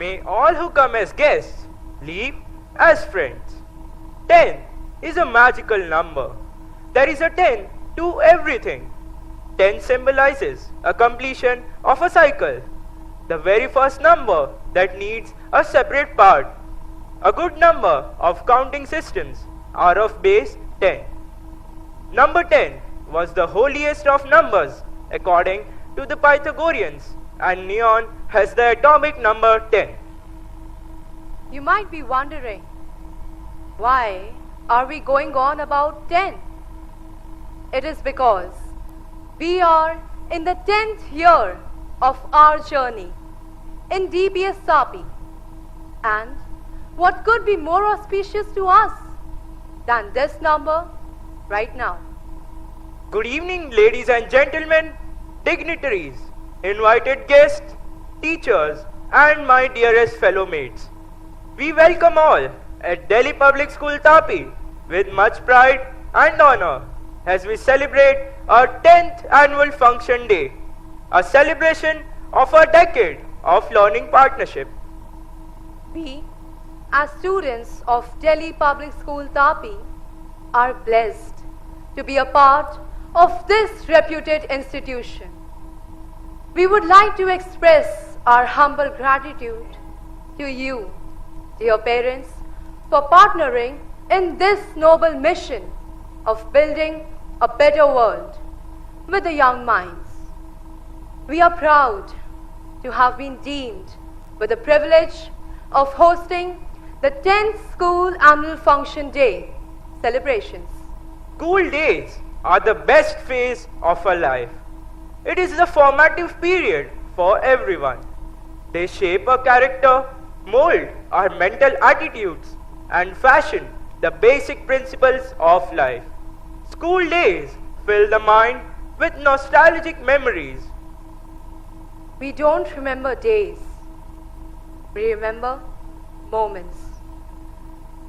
May all who come as guests leave as friends. 10 is a magical number. There is a 10 to everything. 10 symbolizes a completion of a cycle, the very first number that needs a separate part. A good number of counting systems are of base 10. Number 10 was the holiest of numbers according to the Pythagoreans, and neon has the atomic number 10. You might be wondering, why are we going on about 10? It is because we are in the 10th year of our journey in DPST, and what could be more auspicious to us than this number right now? Good evening, ladies and gentlemen, dignitaries, invited guests, teachers, and my dearest fellow mates. We welcome all at Delhi Public School Tapi with much pride and honor as we celebrate our 10th annual function day, a celebration of a decade of learning partnership. We, as students of Delhi Public School Tapi, are blessed to be a part of this reputed institution. We would like to express our humble gratitude to you, dear parents, for partnering in this noble mission of building a better world with the young minds. We are proud to have been deemed with the privilege of hosting the 10th School Annual Function Day celebrations. School days are the best phase of our life. It is the formative period for everyone. They shape our character, mold our mental attitudes, and fashion the basic principles of life. School days fill the mind with nostalgic memories. We don't remember days, we remember moments.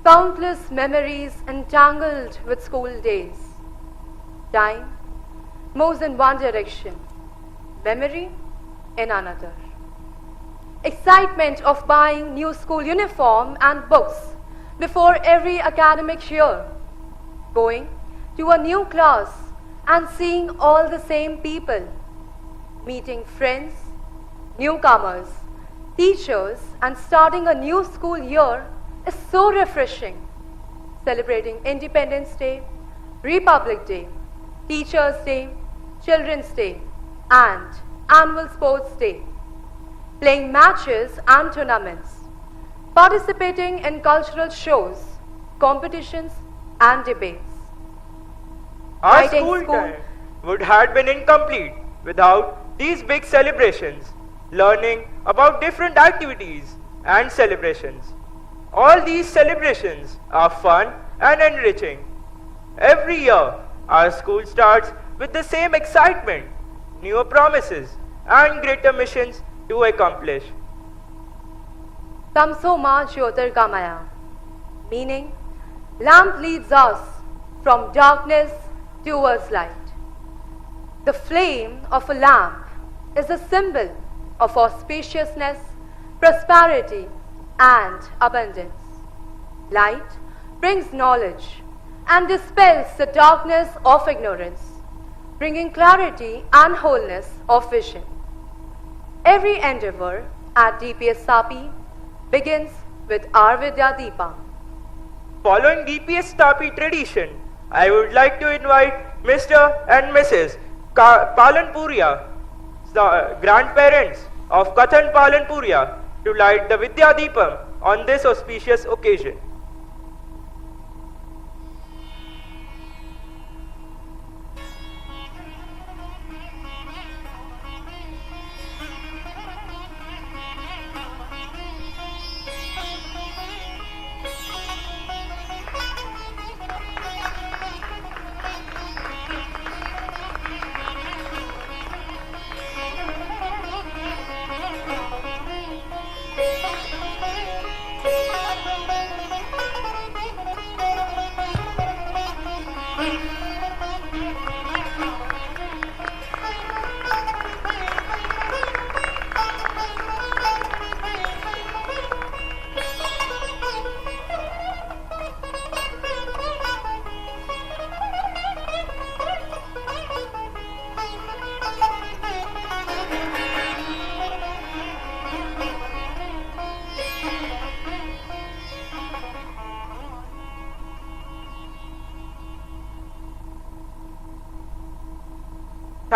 Countless memories entangled with school days. Time moves in one direction, memory in another. Excitement of buying new school uniform and books before every academic year. Going to a new class and seeing all the same people. Meeting friends, newcomers, teachers, and starting a new school year is so refreshing. Celebrating Independence Day, Republic Day, Teachers Day, Children's Day, and Annual Sports Day. Playing matches and tournaments. Participating in cultural shows, competitions, and debates. Our school time would have been incomplete without these big celebrations, learning about different activities and celebrations. All these celebrations are fun and enriching. Every year, our school starts with the same excitement, newer promises, and greater missions to accomplish. Tamso ma Jyotirgamaya, meaning lamp leads us from darkness towards light. The flame of a lamp is a symbol of auspiciousness, prosperity, and abundance. Light brings knowledge and dispels the darkness of ignorance, bringing clarity and wholeness of vision. Every endeavor at DPST begins with our Vidya Deepa. Following DPST tradition, I would like to invite Mr. and Mrs. Palanpuria, the grandparents of Kathan Palanpuria, to light the Vidya Deepam on this auspicious occasion.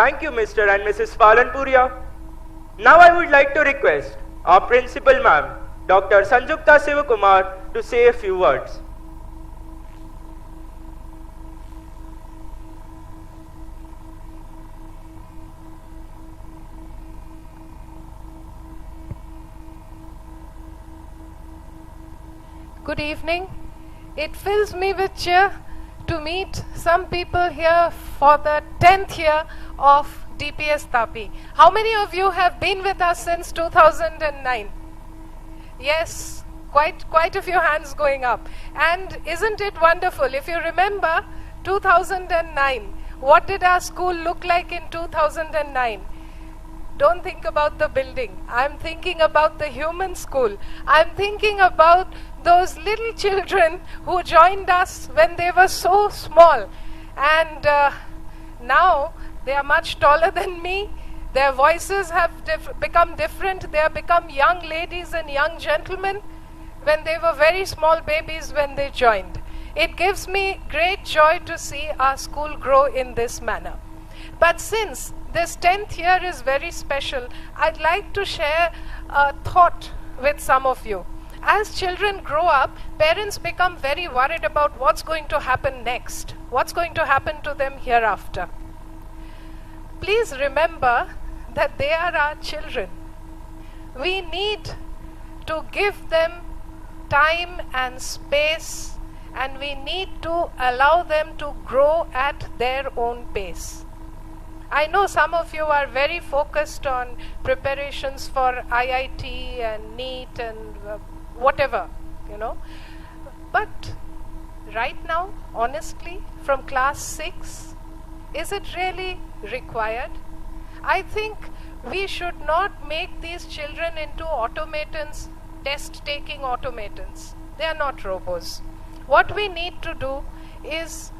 Thank you, Mr. and Mrs. Palanpuria. Now I would like to request our principal ma'am, Dr. Sanjukta Sivakumar, to say a few words. Good evening. It fills me with cheer to meet some people here for the 10th year of DPST. How many of you have been with us since 2009? Yes, quite a few hands going up. And isn't it wonderful? If you remember 2009, what did our school look like in 2009? Don't think about the building. I'm thinking about the human school. I'm thinking about those little children who joined us when they were so small. And now they are much taller than me. Their voices have become different. They have become young ladies and young gentlemen when they were very small babies when they joined. It gives me great joy to see our school grow in this manner. But since this 10th year is very special, I'd like to share a thought with some of you. As children grow up, parents become very worried about what's going to happen next, what's going to happen to them hereafter. Please remember that they are our children. We need to give them time and space, and we need to allow them to grow at their own pace. I know some of you are very focused on preparations for IIT and NEET and whatever, But right now, honestly, from class 6, is it really required? I think we should not make these children into automatons, test-taking automatons. They are not robots. What we need to do is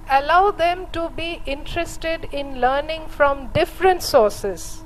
allow them to be interested in learning from different sources.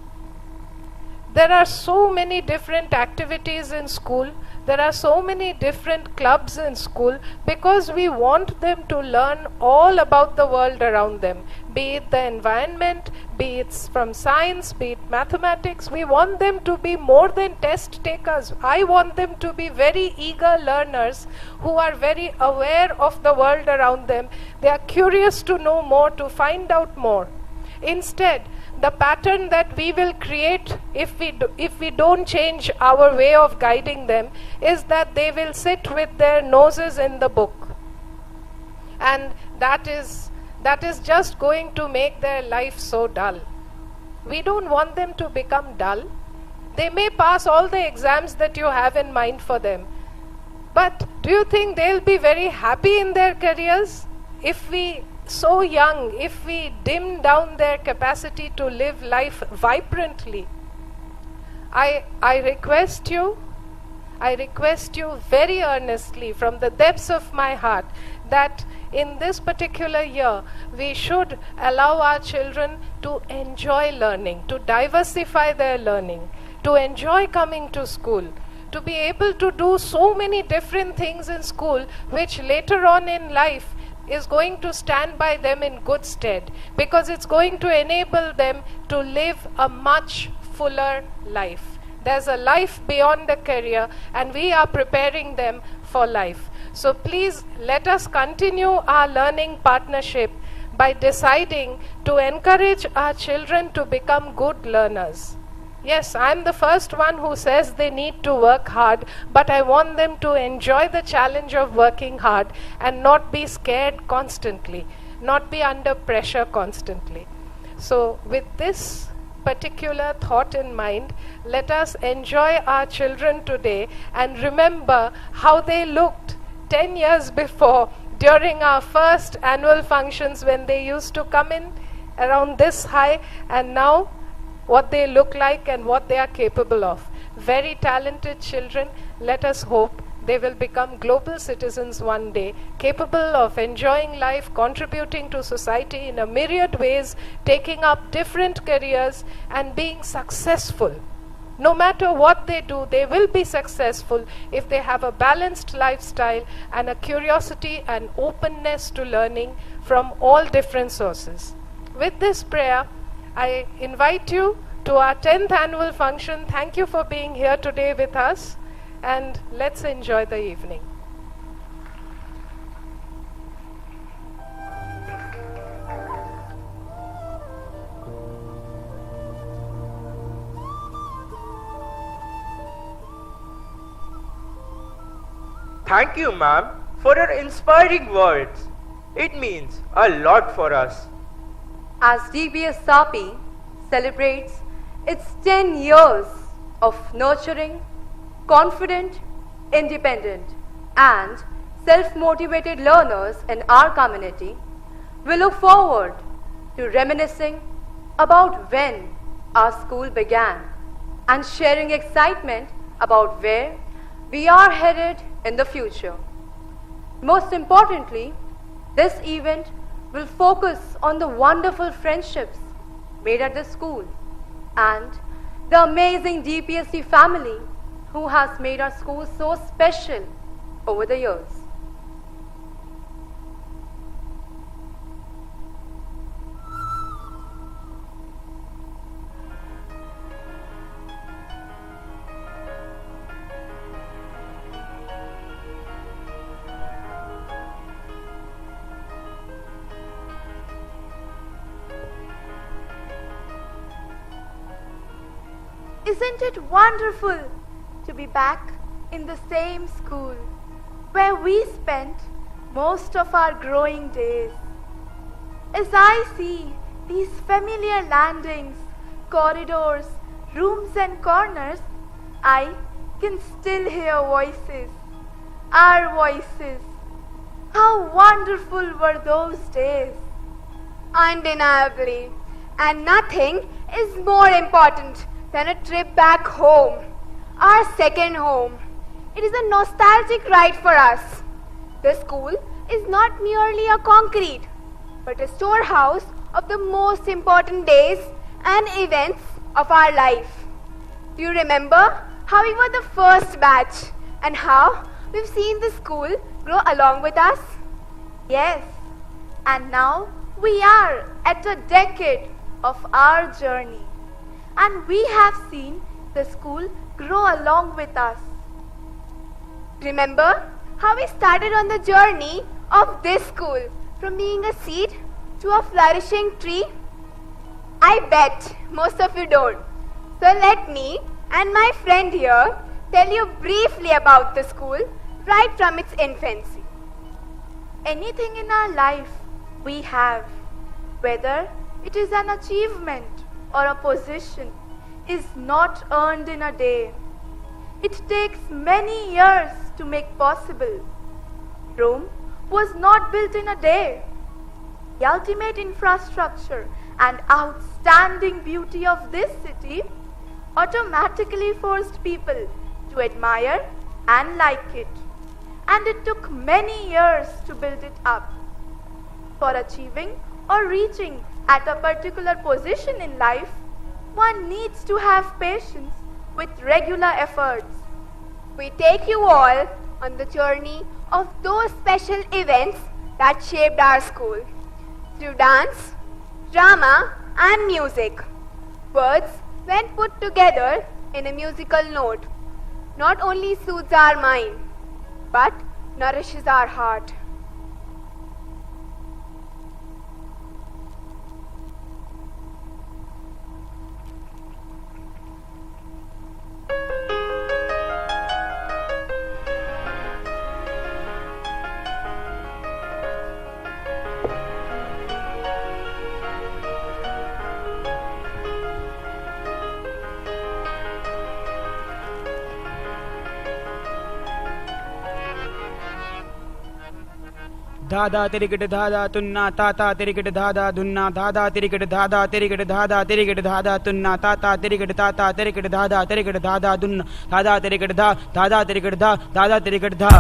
There are so many different activities in school. There are so many different clubs in school because we want them to learn all about the world around them, be it the environment, be it from science, be it mathematics. We want them to be more than test takers. I want them to be very eager learners who are very aware of the world around them. They are curious to know more, to find out more. Instead, the pattern that we will create if we don't change our way of guiding them is that they will sit with their noses in the book, and that is just going to make their life so dull. We don't want them to become dull. They may pass all the exams that you have in mind for them, but do you think they'll be very happy in their careers if we dim down their capacity to live life vibrantly? I request you very earnestly from the depths of my heart that in this particular year we should allow our children to enjoy learning, to diversify their learning, to enjoy coming to school, to be able to do so many different things in school which later on in life is going to stand by them in good stead, because it's going to enable them to live a much fuller life. There's a life beyond a career, and we are preparing them for life. So please let us continue our learning partnership by deciding to encourage our children to become good learners. Yes, I'm the first one who says they need to work hard, but I want them to enjoy the challenge of working hard and not be scared constantly, not be under pressure constantly. So with this particular thought in mind, let us enjoy our children today and remember how they looked 10 years before during our first annual functions when they used to come in around this high, and now what they look like and what they are capable of. Very talented children. Let us hope they will become global citizens one day, capable of enjoying life, contributing to society in a myriad ways, taking up different careers and being successful. No matter what they do, they will be successful if they have a balanced lifestyle and a curiosity and openness to learning from all different sources. With this prayer, I invite you to our 10th annual function. Thank you for being here today with us, and let's enjoy the evening. Thank you, ma'am, for your inspiring words. It means a lot for us. As DPST celebrates its 10 years of nurturing, confident, independent, and self-motivated learners in our community, we look forward to reminiscing about when our school began and sharing excitement about where we are headed in the future. Most importantly, this event will focus on the wonderful friendships made at the school and the amazing DPST family who has made our school so special over the years. Isn't it wonderful to be back in the same school where we spent most of our growing days? As I see these familiar landings, corridors, rooms and corners, I can still hear voices, our voices. How wonderful were those days! Undeniably. And nothing is more important than a trip back home, our second home. It is a nostalgic ride for us. The school is not merely a concrete, but a storehouse of the most important days and events of our life. Do you remember how we were the first batch and how we've seen the school grow along with us? Yes, and now we are at a decade of our journey, and we have seen the school grow along with us. Remember how we started on the journey of this school from being a seed to a flourishing tree? I bet most of you don't. So let me and my friend here tell you briefly about the school right from its infancy. Anything in our life we have, whether it is an achievement or a position, is not earned in a day. It takes many years to make possible. Rome was not built in a day. The ultimate infrastructure and outstanding beauty of this city automatically forced people to admire and like it. And it took many years to build it up. For achieving or reaching at a particular position in life, one needs to have patience with regular efforts. We take you all on the journey of those special events that shaped our school through dance, drama, and music. Words, when put together in a musical note, not only soothes our mind but nourishes our heart. दादा तिरिगट दादा तुन्ना ताता तिरिगट दादा दुन्ना दादा तिरिगट दादा तिरिगट दादा तिरिगट दादा तुन्ना ताता तिरिगट दादा तिरिगट दादा दुन्ना दादा तिरिगट दादा तिरिगट दादा तिरिगट धा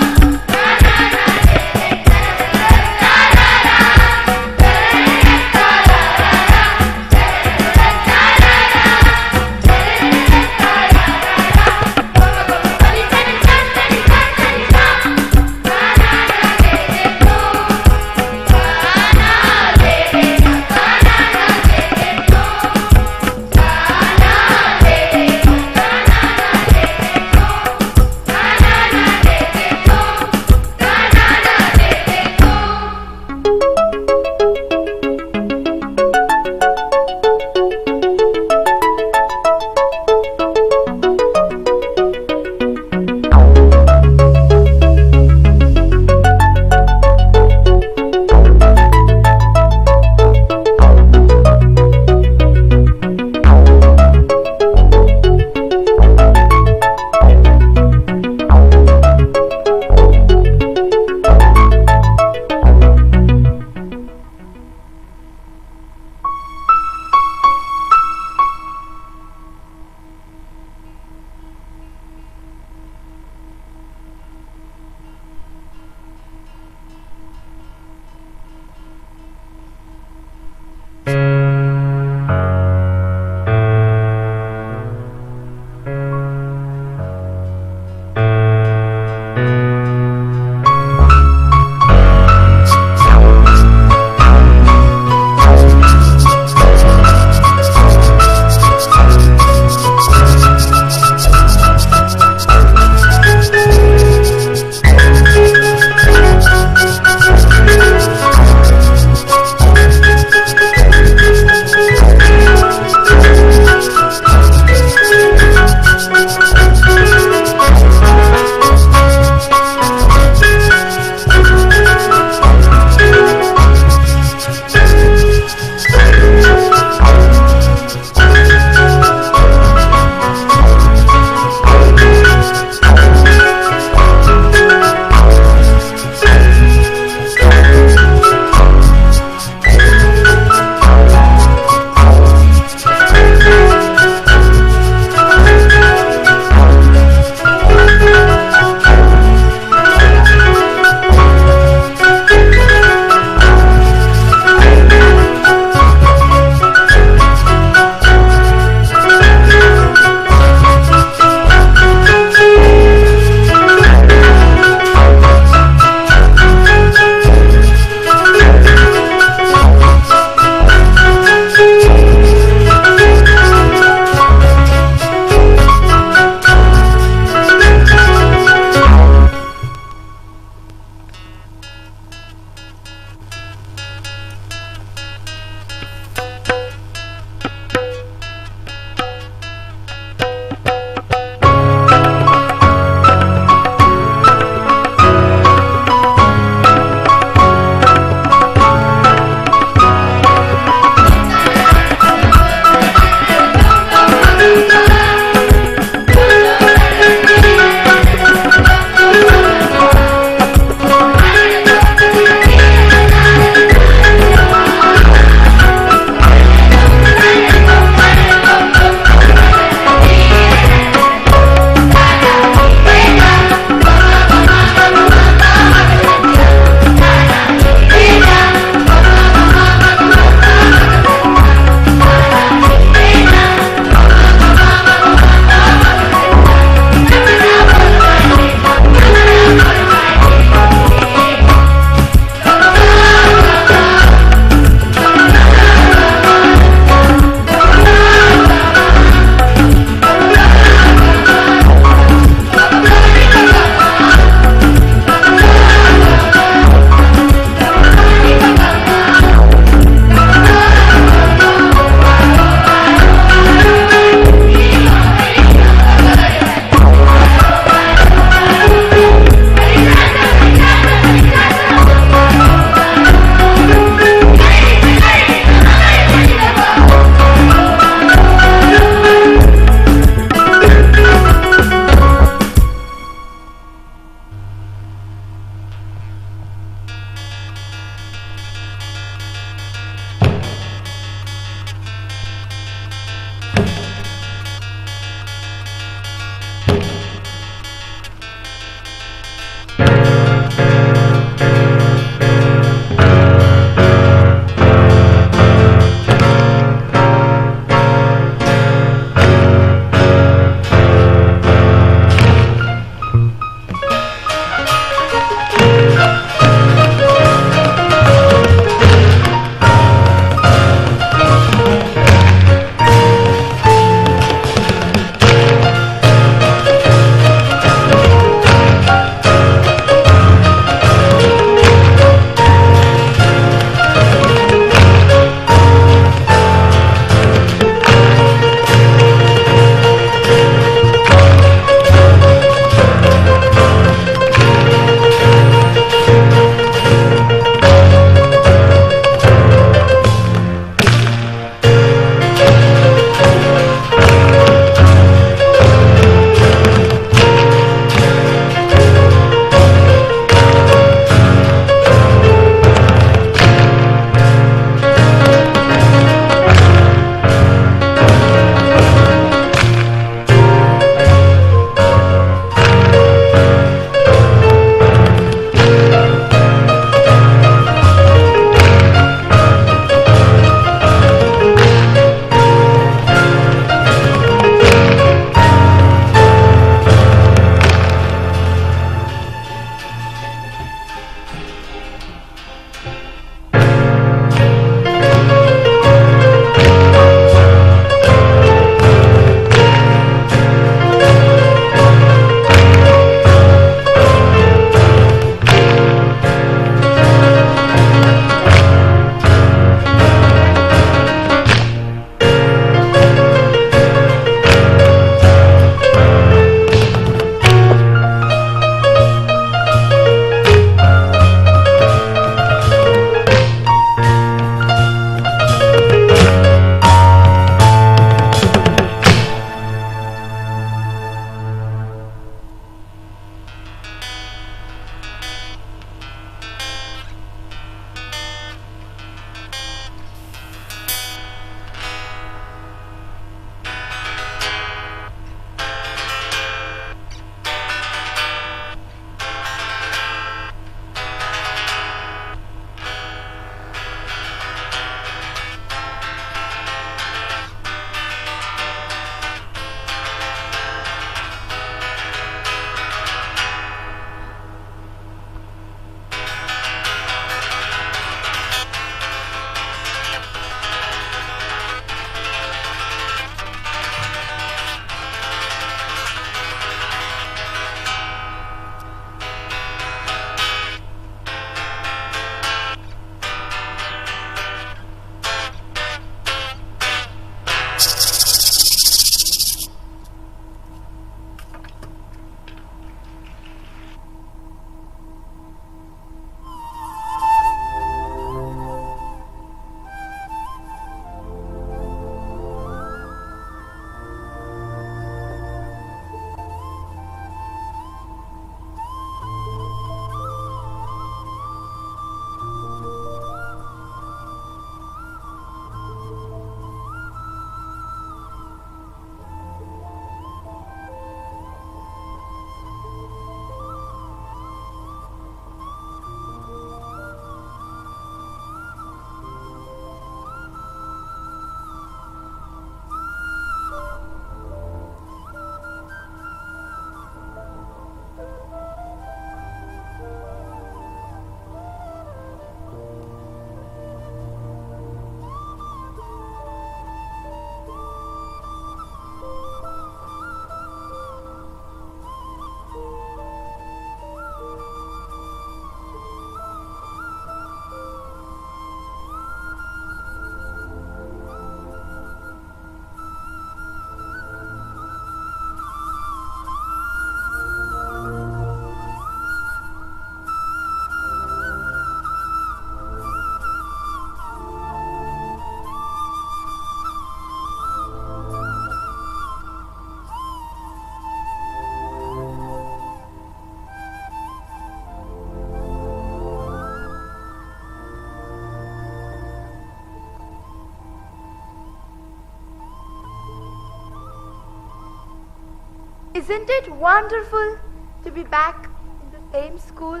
Isn't it wonderful to be back in the same school?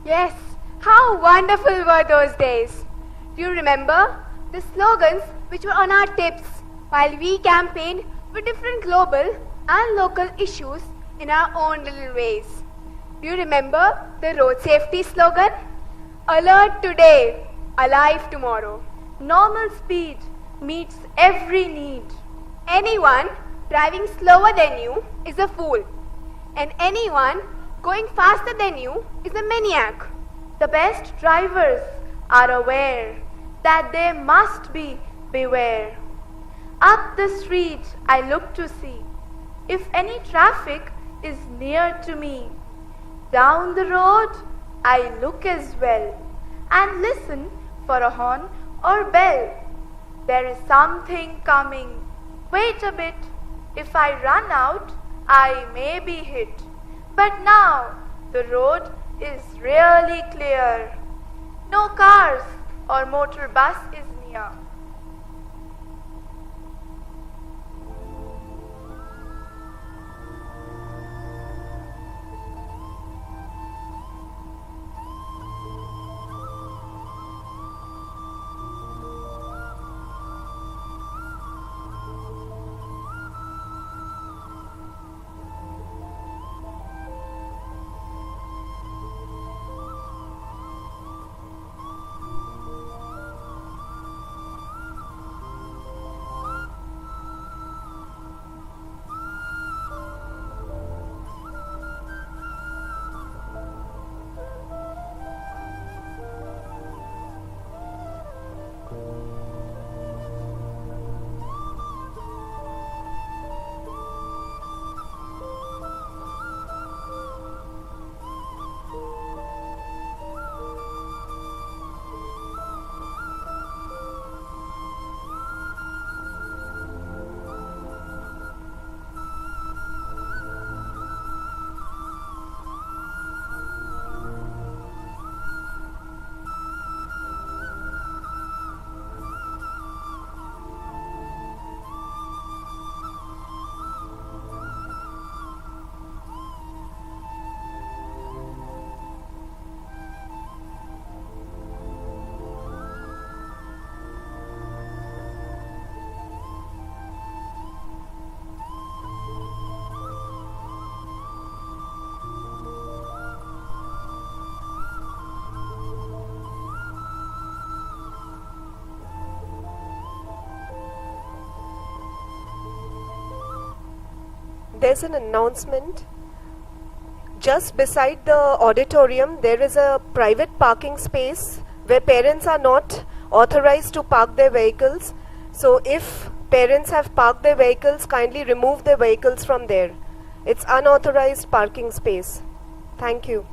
Yes, how wonderful were those days. Do you remember the slogans which were on our tips while we campaigned for different global and local issues in our own little ways? Do you remember the road safety slogan? Alert today, alive tomorrow. Normal speed meets every need. Anyone driving slower than you is a fool, and anyone going faster than you is a maniac. The best drivers are aware that they must be beware. Up the street I look to see if any traffic is near to me. Down the road I look as well and listen for a horn or bell. There is something coming. Wait a bit. If I run out, I may be hit. But now the road is really clear. No cars or motor bus is near. There's an announcement. Just beside the auditorium, there is a private parking space where parents are not authorized to park their vehicles. So if parents have parked their vehicles, kindly remove their vehicles from there. It's unauthorized parking space. Thank you.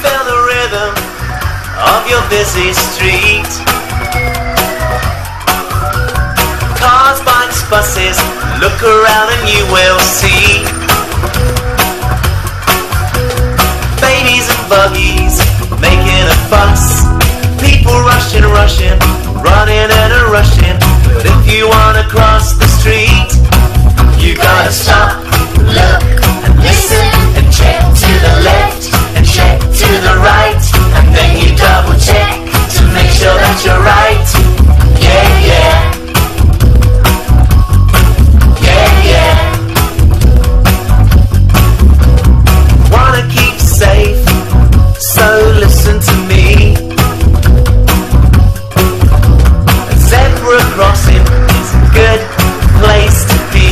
Feel the rhythm of your busy street. Cars, bikes, buses, look around and you will see babies and buggies making a fuss. People rushing, running and a rushing. But if you wanna cross the street, you gotta stop, look and listen and check to the left and check to the right, and then you double check to make sure that you're right. Yeah, yeah. Yeah, yeah. Wanna keep safe, so listen to me. A zebra crossing is a good place to be.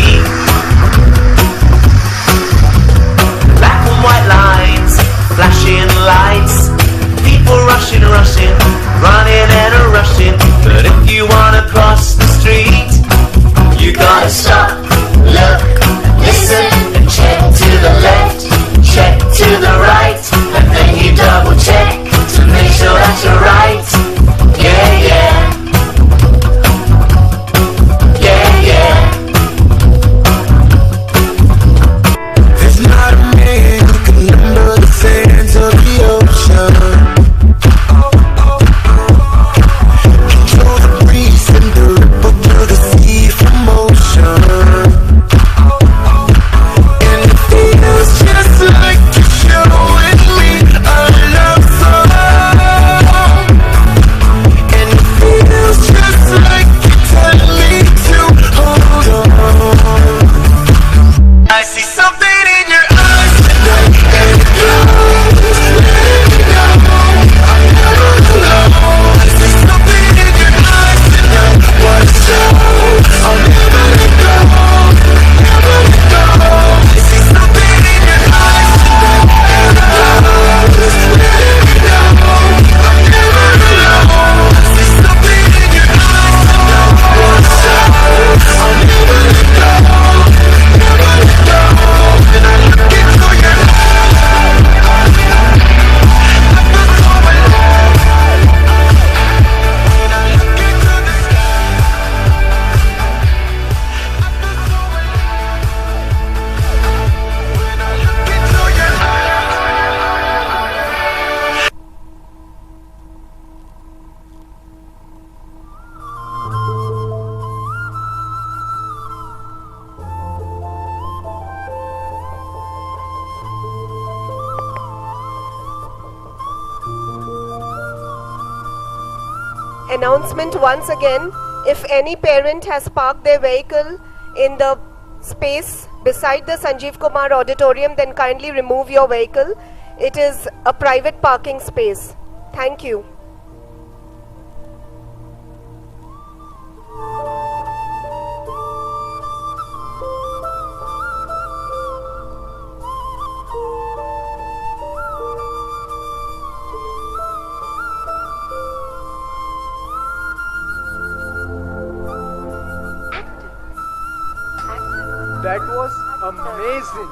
announcement once again. If any parent has parked their vehicle in the space beside the Sanjeev Kumar auditorium, then kindly remove your vehicle. It is a private parking space. Thank you. That was amazing.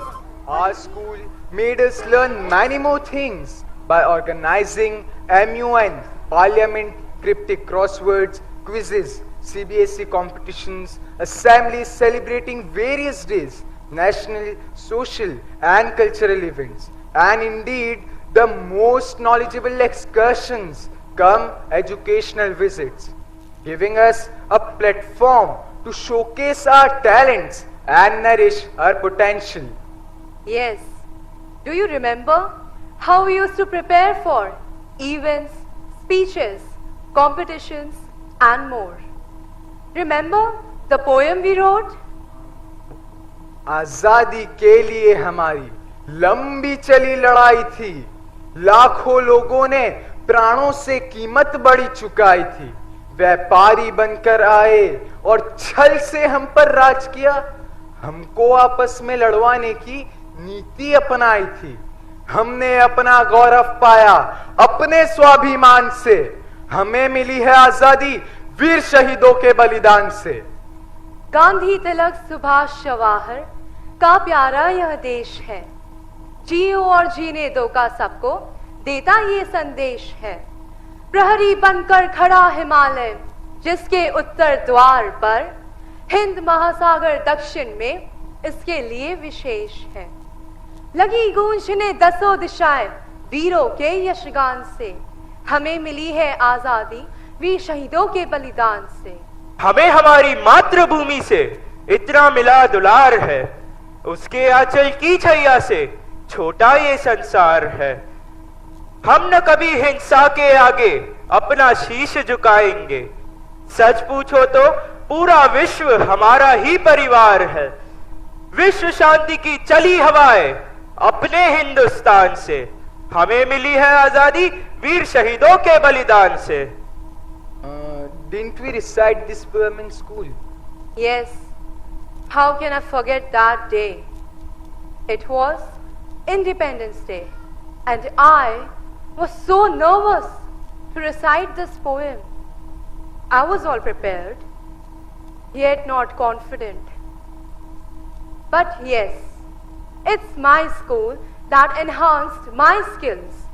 Our school made us learn many more things by organizing MUN, Parliament, cryptic crosswords, quizzes, CBSE competitions, assemblies celebrating various days, national, social and cultural events, and indeed the most knowledgeable excursions come educational visits, giving us a platform to showcase our talents and nourish our potential. Yes. Do you remember how we used to prepare for events, speeches, competitions and more? Remember the poem we wrote? आजादी के लिए हमारी लंबी चली लड़ाई थी, लाखों लोगों ने प्राणों से कीमत बड़ी चुकाई थी, व्यापारी बनकर आए और छल से हम पर राज किया, हमको आपस में लड़वाने की नीति अपनाई थी, हमने अपना गौरव पाया अपने स्वाभिमान से, हमें मिली है आजादी वीर शहीदों के बलिदान से। गांधी तिलक सुभाष जवाहर का प्यारा यह देश है, जियो और जीने दो का सबको देता ये संदेश है, प्रहरी बनकर खड़ा हिमालय जिसके उत्तर द्वार पर, हिंद महासागर दक्षिण में इसके लिए विशेष है, लगी गूंजने दसों दिशाएं वीरों के यशगान से, हमें मिली है आजादी वीर शहीदों के बलिदान से। हमें हमारी मातृभूमि से इतना मिला दुलार है, उसके आंचल की छैया से छोटा ये संसार है, हम न कभी हिंसा के आगे अपना शीश झुकाएंगे, सच पूछो तो पूरा विश्व हमारा ही परिवार है, विश्व शांति की चली हवाएं अपने हिंदुस्तान से, हमें मिली है आजादी वीर शहीदों के बलिदान से। Didn't we recite this poem in school? Yes. How can I forget that day? It was Independence Day and I was so nervous to recite this poem. I was all prepared, yet not confident. But yes, it's my school that enhanced my skills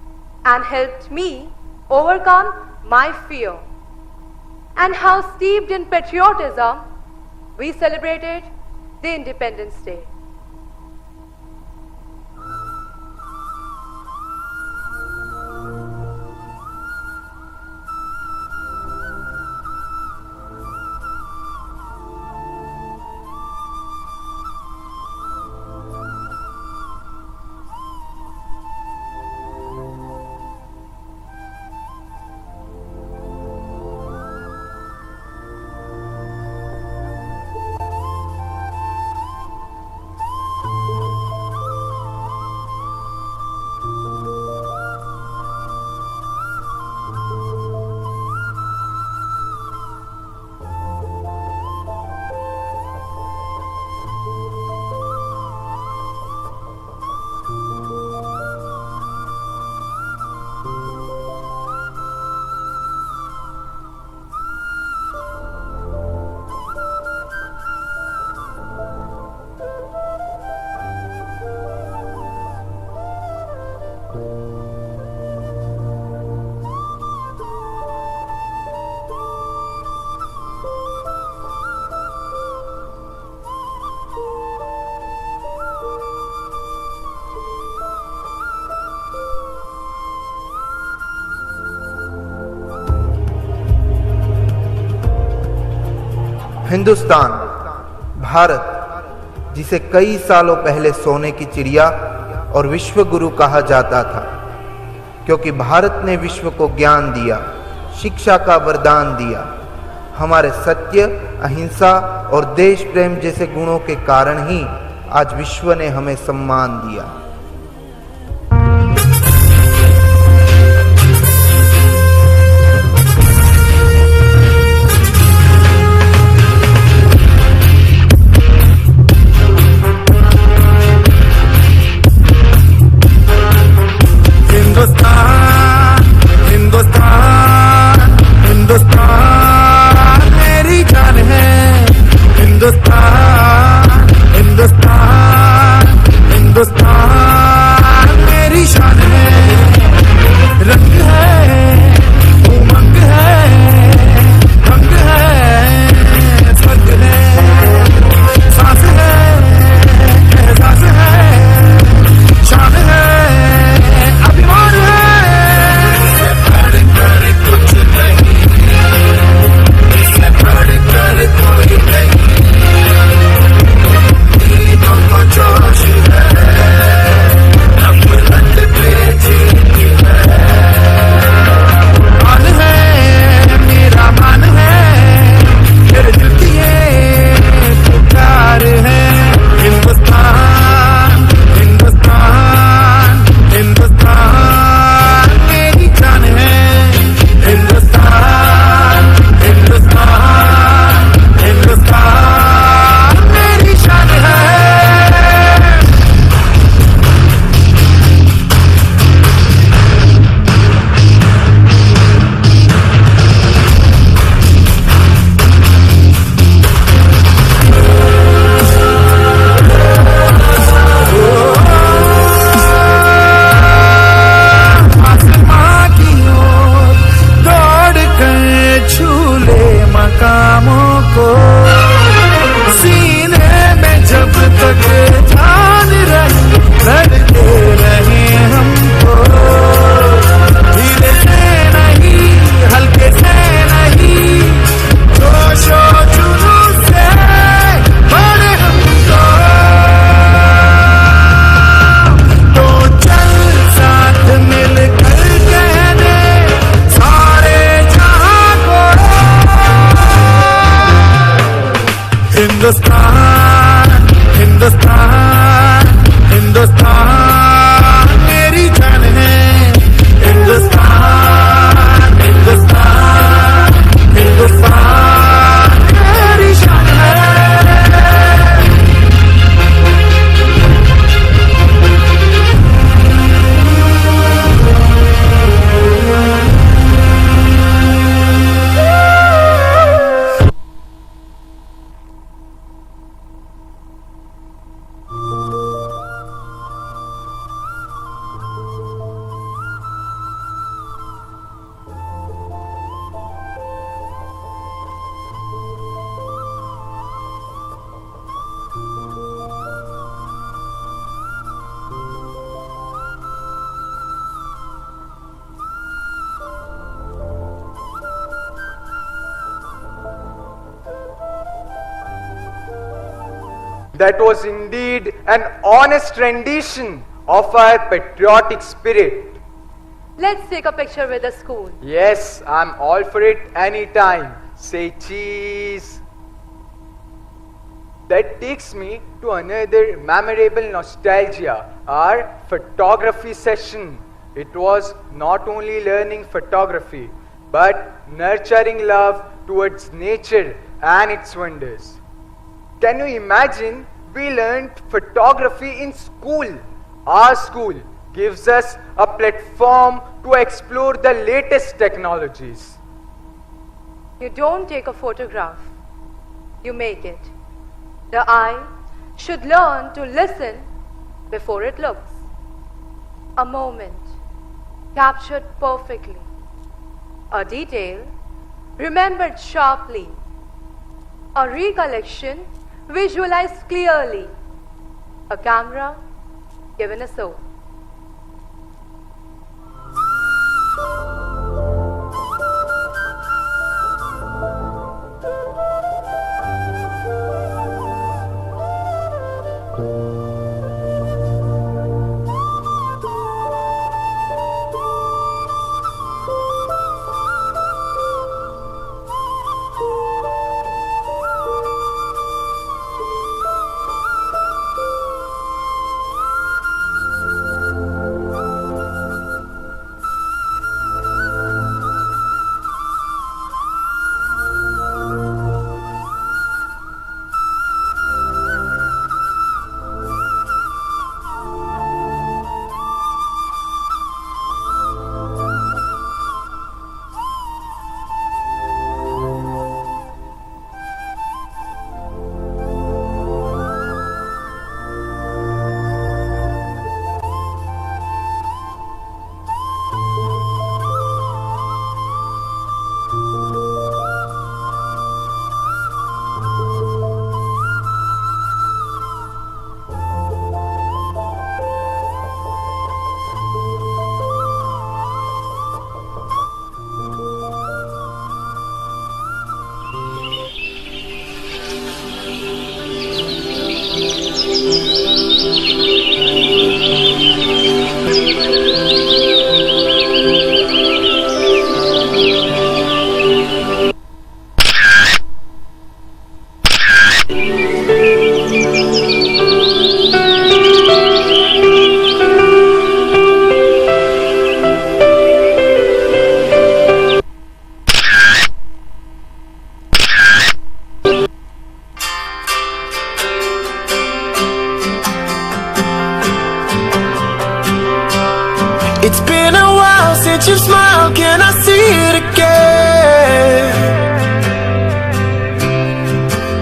and helped me overcome my fear. And how steeped in patriotism we celebrated the Independence Day. Hindustan, Bharat, जिसे कई सालों पहले सोने की चिड़िया और विश्व गुरु कहा जाता था, क्योंकि भारत ने विश्व को ज्ञान दिया, शिक्षा का वरदान दिया। हमारे सत्य, अहिंसा और देश प्रेम जैसे गुणों के कारण ही आज विश्व ने हमें सम्मान दिया। That was indeed an honest rendition of our patriotic spirit. Let's take a picture with the school. Yes, I'm all for it anytime. Say cheese. That takes me to another memorable nostalgia, our photography session. It was not only learning photography, but nurturing love towards nature and its wonders. Can you imagine? We learned photography in school. Our school gives us a platform to explore the latest technologies. You don't take a photograph, you make it. The eye should learn to listen before it looks. A moment captured perfectly. A detail remembered sharply. A recollection visualized clearly. A camera given a soul. your smile, can I see it again?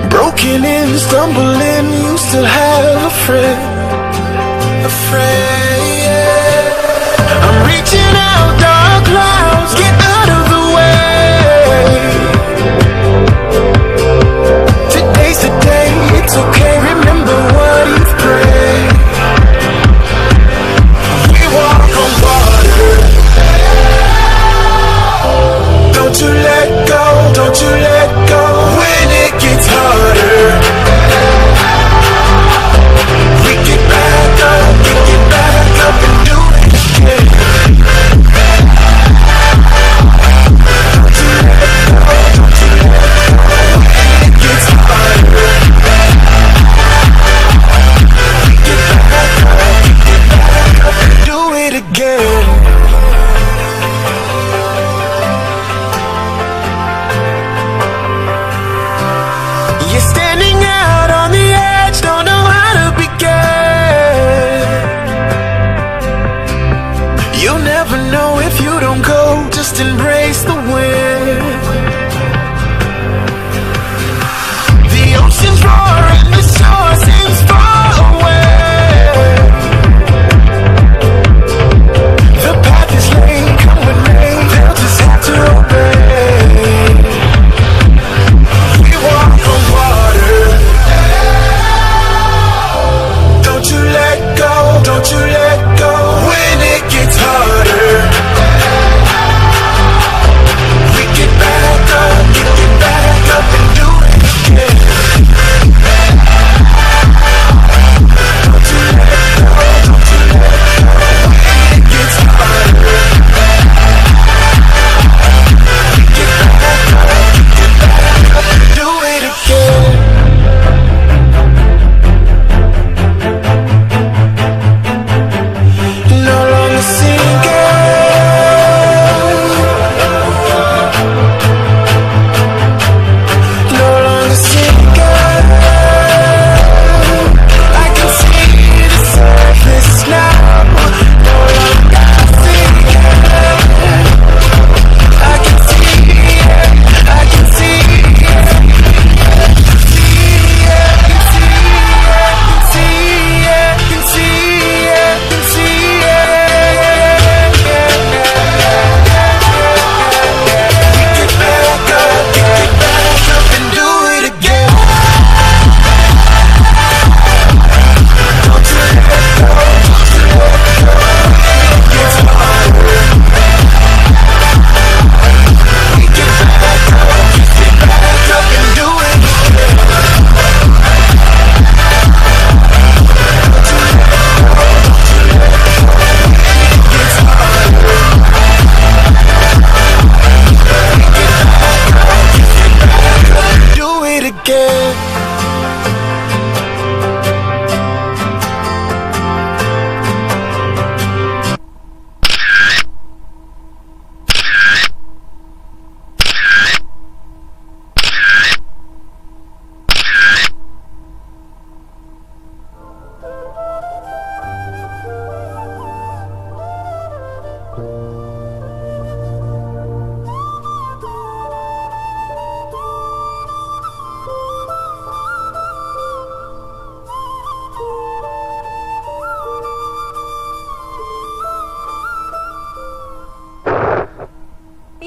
Broken and stumbling, you still have a friend. A friend, yeah. I'm reaching out, dark clouds, get out of the way. Today's the day, it's okay, remember what you've prayed. We walk on water. Don't you let go, don't you let go. When it gets harder, we get back up and do it again. Don't you let go, don't you let go. When it gets harder, we get back up and do it again. You're standing out on the edge, don't know how to begin. You'll never know if you don't go, just embrace the wind. The ocean's roar and the shore seems far away. The path is laid, come with me, they'll just have to obey. We walk on water. Don't you let go, don't you let go. When it gets harder, we get back up and do it again. Don't you let go, don't you let go. When it gets harder, we get back up and do it again. No longer sinking, no longer sinking. I can see the surface now. No longer sinking. I can see it, I can see it.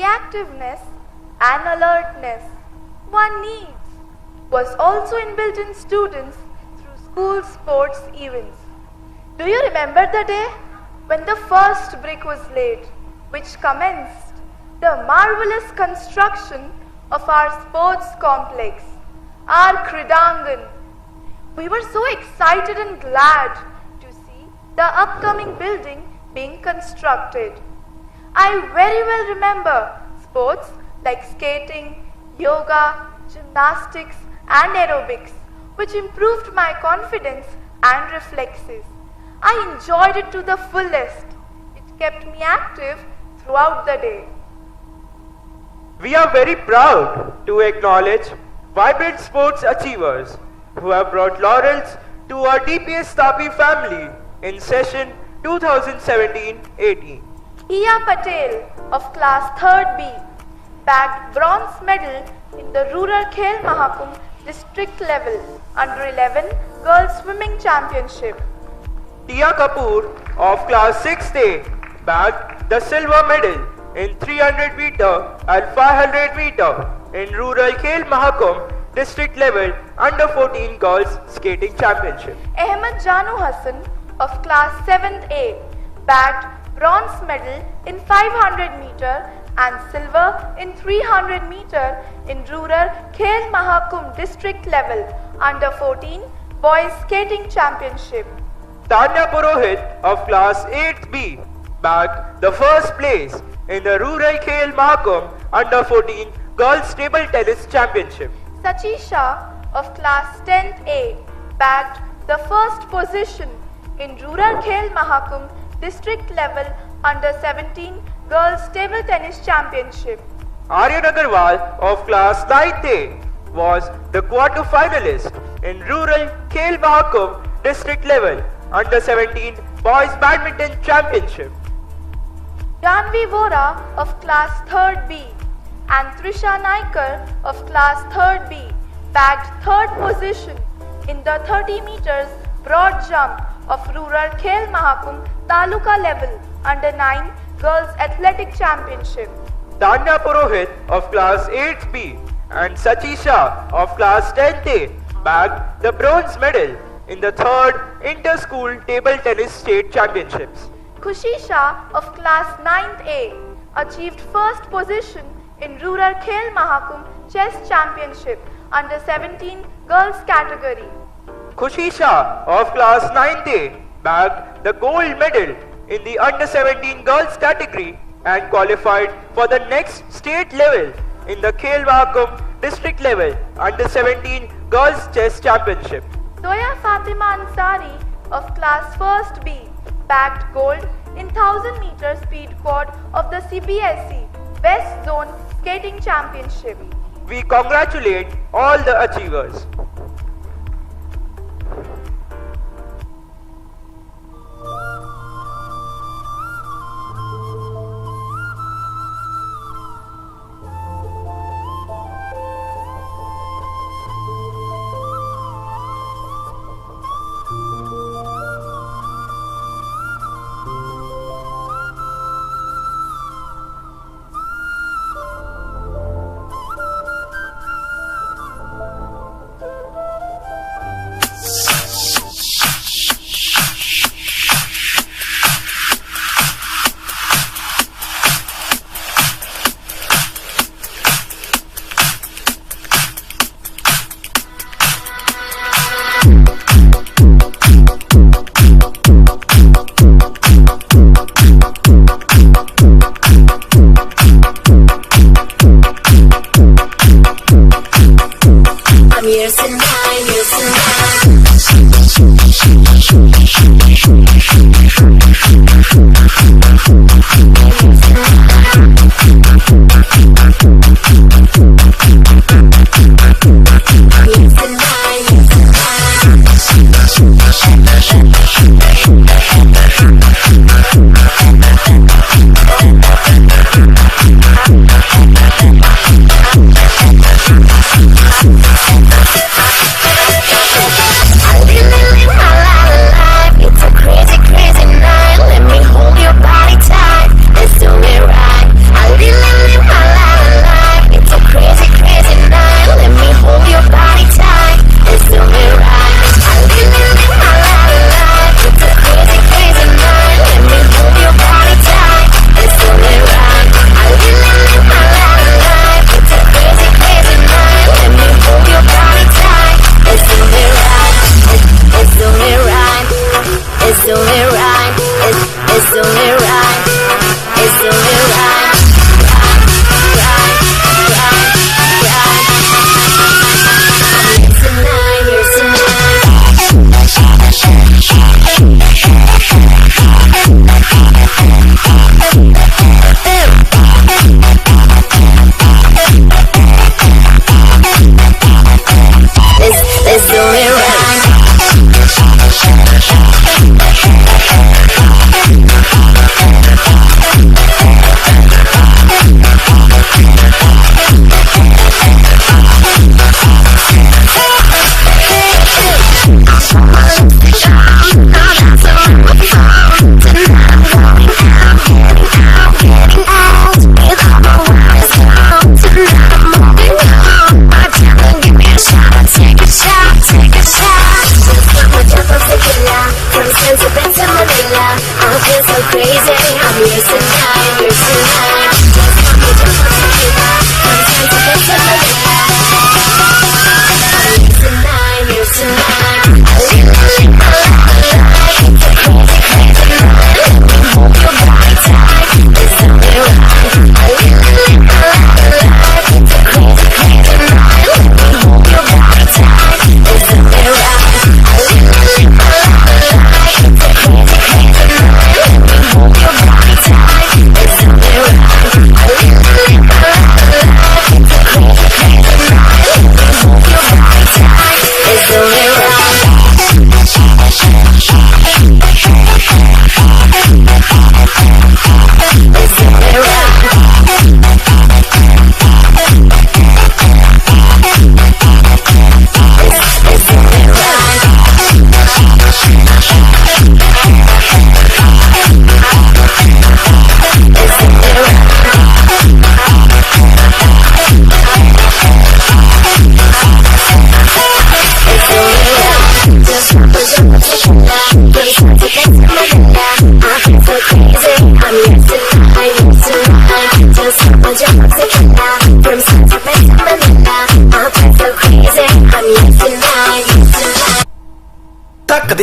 Activeness and alertness one needs was also inbuilt in students through school sports events. Do you remember the day when the first brick was laid, which commenced the marvelous construction of our sports complex, our Kridangan? We were so excited and glad to see the upcoming building being constructed. I very well remember sports like skating, yoga, gymnastics and aerobics, which improved my confidence and reflexes. I enjoyed it to the fullest. It kept me active throughout the day. We are very proud to acknowledge vibrant sports achievers who have brought laurels to our DPST family in session 2017-18. Iya Patel, of class 3rd B bagged bronze medal in the Rural Khel Mahakumbh district level under 11 girls swimming championship. Tia Kapoor of class 6A bagged the silver medal in 300 meter and 500 meter in Rural Khel Mahakumbh district level under 14 girls skating championship. Ahmed Janu Hassan of class 7th A bagged bronze medal in 500 meter and silver in 300 meter in Rural Khel Mahakumbh district level under 14 boys skating championship. Tanya Purohit of class 8th B bagged the first place in the Rural Khel Mahakumbh under 14 girls table tennis championship. Sachi Shah of class 10th A bagged the first position in Rural Khel Mahakumbh district level under 17 girls table tennis championship. Aryan Agarwal of class 9th A was the quarter finalist in Rural Khel Mahakumbh district level under 17 boys badminton championship. Janvi Vora of class 3rd B and Trisha Naikar of class 3rd B bagged 3rd position in the 30 meters broad jump of Rural Khel Mahakumbh Taluka level under 9 girls athletic championship. Tanya Purohit of class 8th B and Sachi Shah of class 10th A bagged the bronze medal in the 3rd inter-school table tennis state championships. Khushi Shah of class 9th A achieved first position in Rural Khel Mahakumbh chess championship under 17 girls category. Khushi Shah of class 9th A bagged the gold medal in the under 17 girls category and qualified for the next state level in the Khel Mahakumbh district level under 17 girls chess championship. Zoya Fatima Ansari of class 1st B bagged gold in 1000 meter speed quad of the CBSE West Zone Skating Championship. We congratulate all the achievers.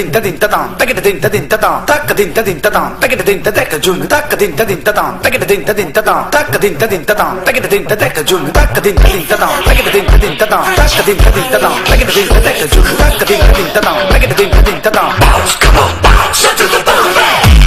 din da din da dam, take it din da din da dam, tak din da din da dam, take it din da dek jun, tak din da din da dam, take it din da din da dam, tak din da din da dam, take it din da dek jun, tak din da din da dam, take it din da din da dam, tak din da din da dam, take it din da dek jun, tak din da din da dam, take it din da din da dam. Bounce, come on, bounce, to the boom bang.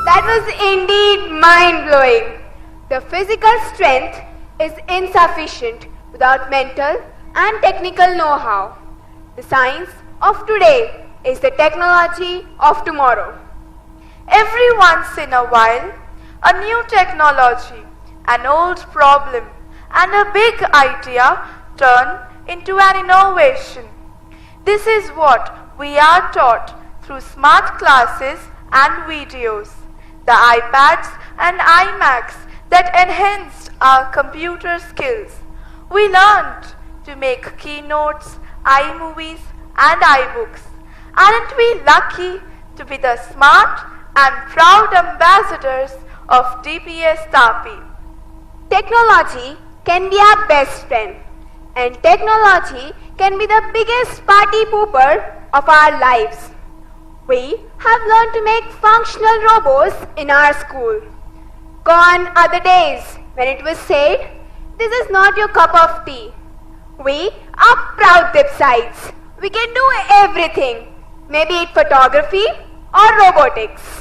That was indeed mind-blowing. The physical strength is insufficient without mental and technical know-how. The science of today is the technology of tomorrow. Every once in a while, a new technology, an old problem, and a big idea turn into an innovation. This is what we are taught through smart classes and videos, the iPads and iMacs that enhanced our computer skills. We learned to make keynotes, iMovies, and iBooks. Aren't we lucky to be the smart and proud ambassadors of DPST? Technology can be our best friend, and technology can be the biggest party pooper of our lives. We have learned to make functional robots in our school. Gone are the days when it was said, "This is not your cup of tea." We are proud dipsites. We can do everything, maybe it photography or robotics.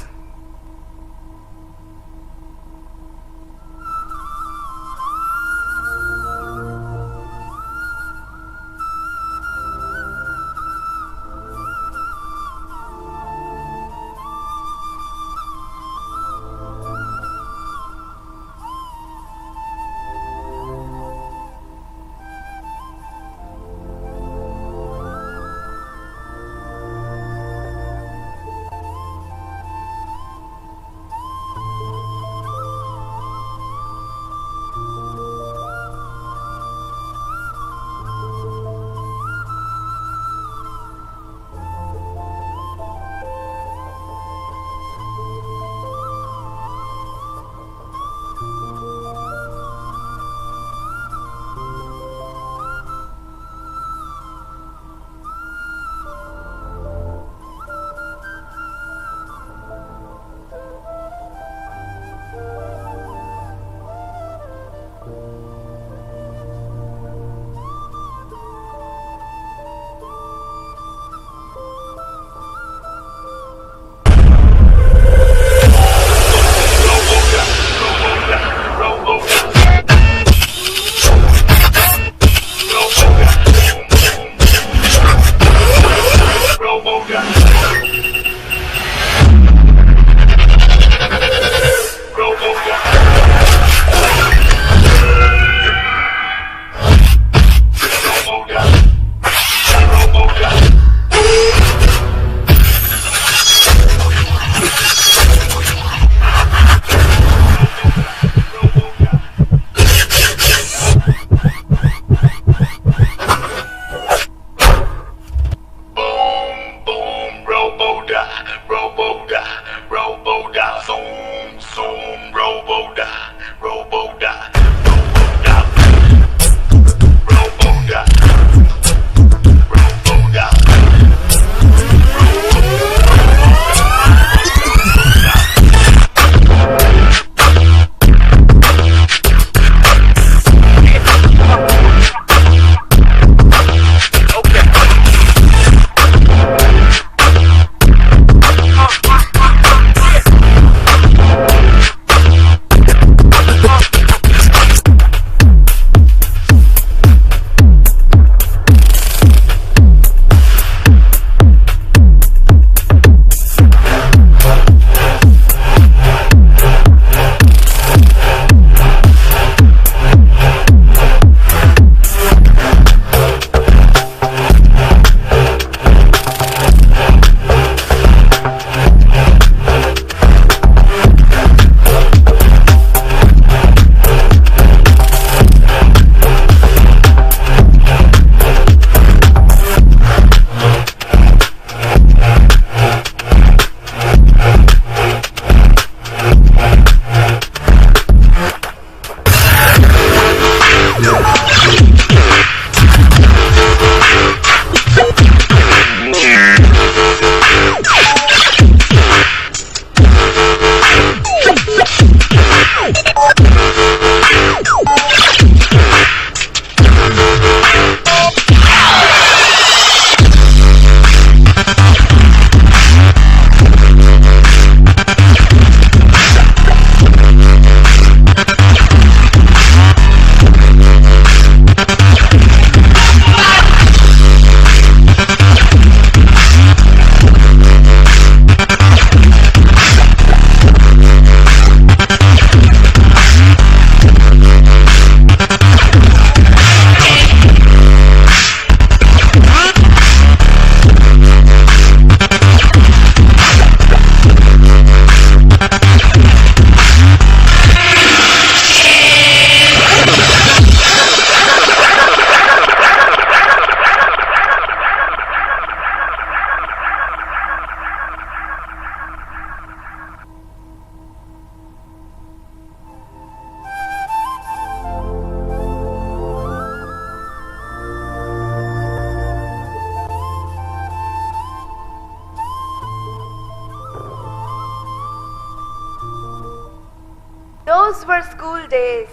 Those were school days,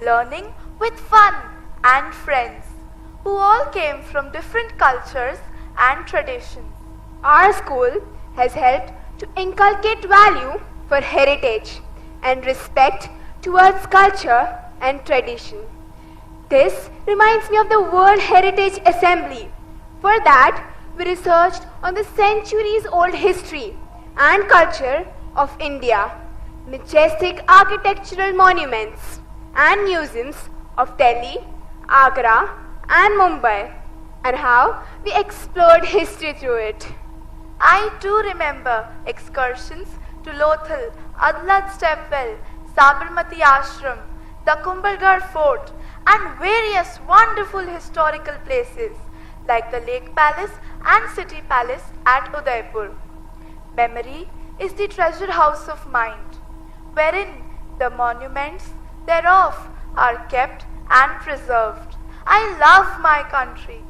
learning with fun and friends who all came from different cultures and traditions. Our school has helped to inculcate value for heritage and respect towards culture and tradition. This reminds me of the World Heritage Assembly. For that, we researched on the centuries-old history and culture of India, majestic architectural monuments and museums of Delhi, Agra and Mumbai, and how we explored history through it. I too remember excursions to Lothal, Adlat Stepwell, Sabarmati Ashram, the Kumbhalgarh Fort and various wonderful historical places like the Lake Palace and City Palace at Udaipur. Memory is the treasure house of mind, wherein the monuments thereof are kept and preserved. I love my country.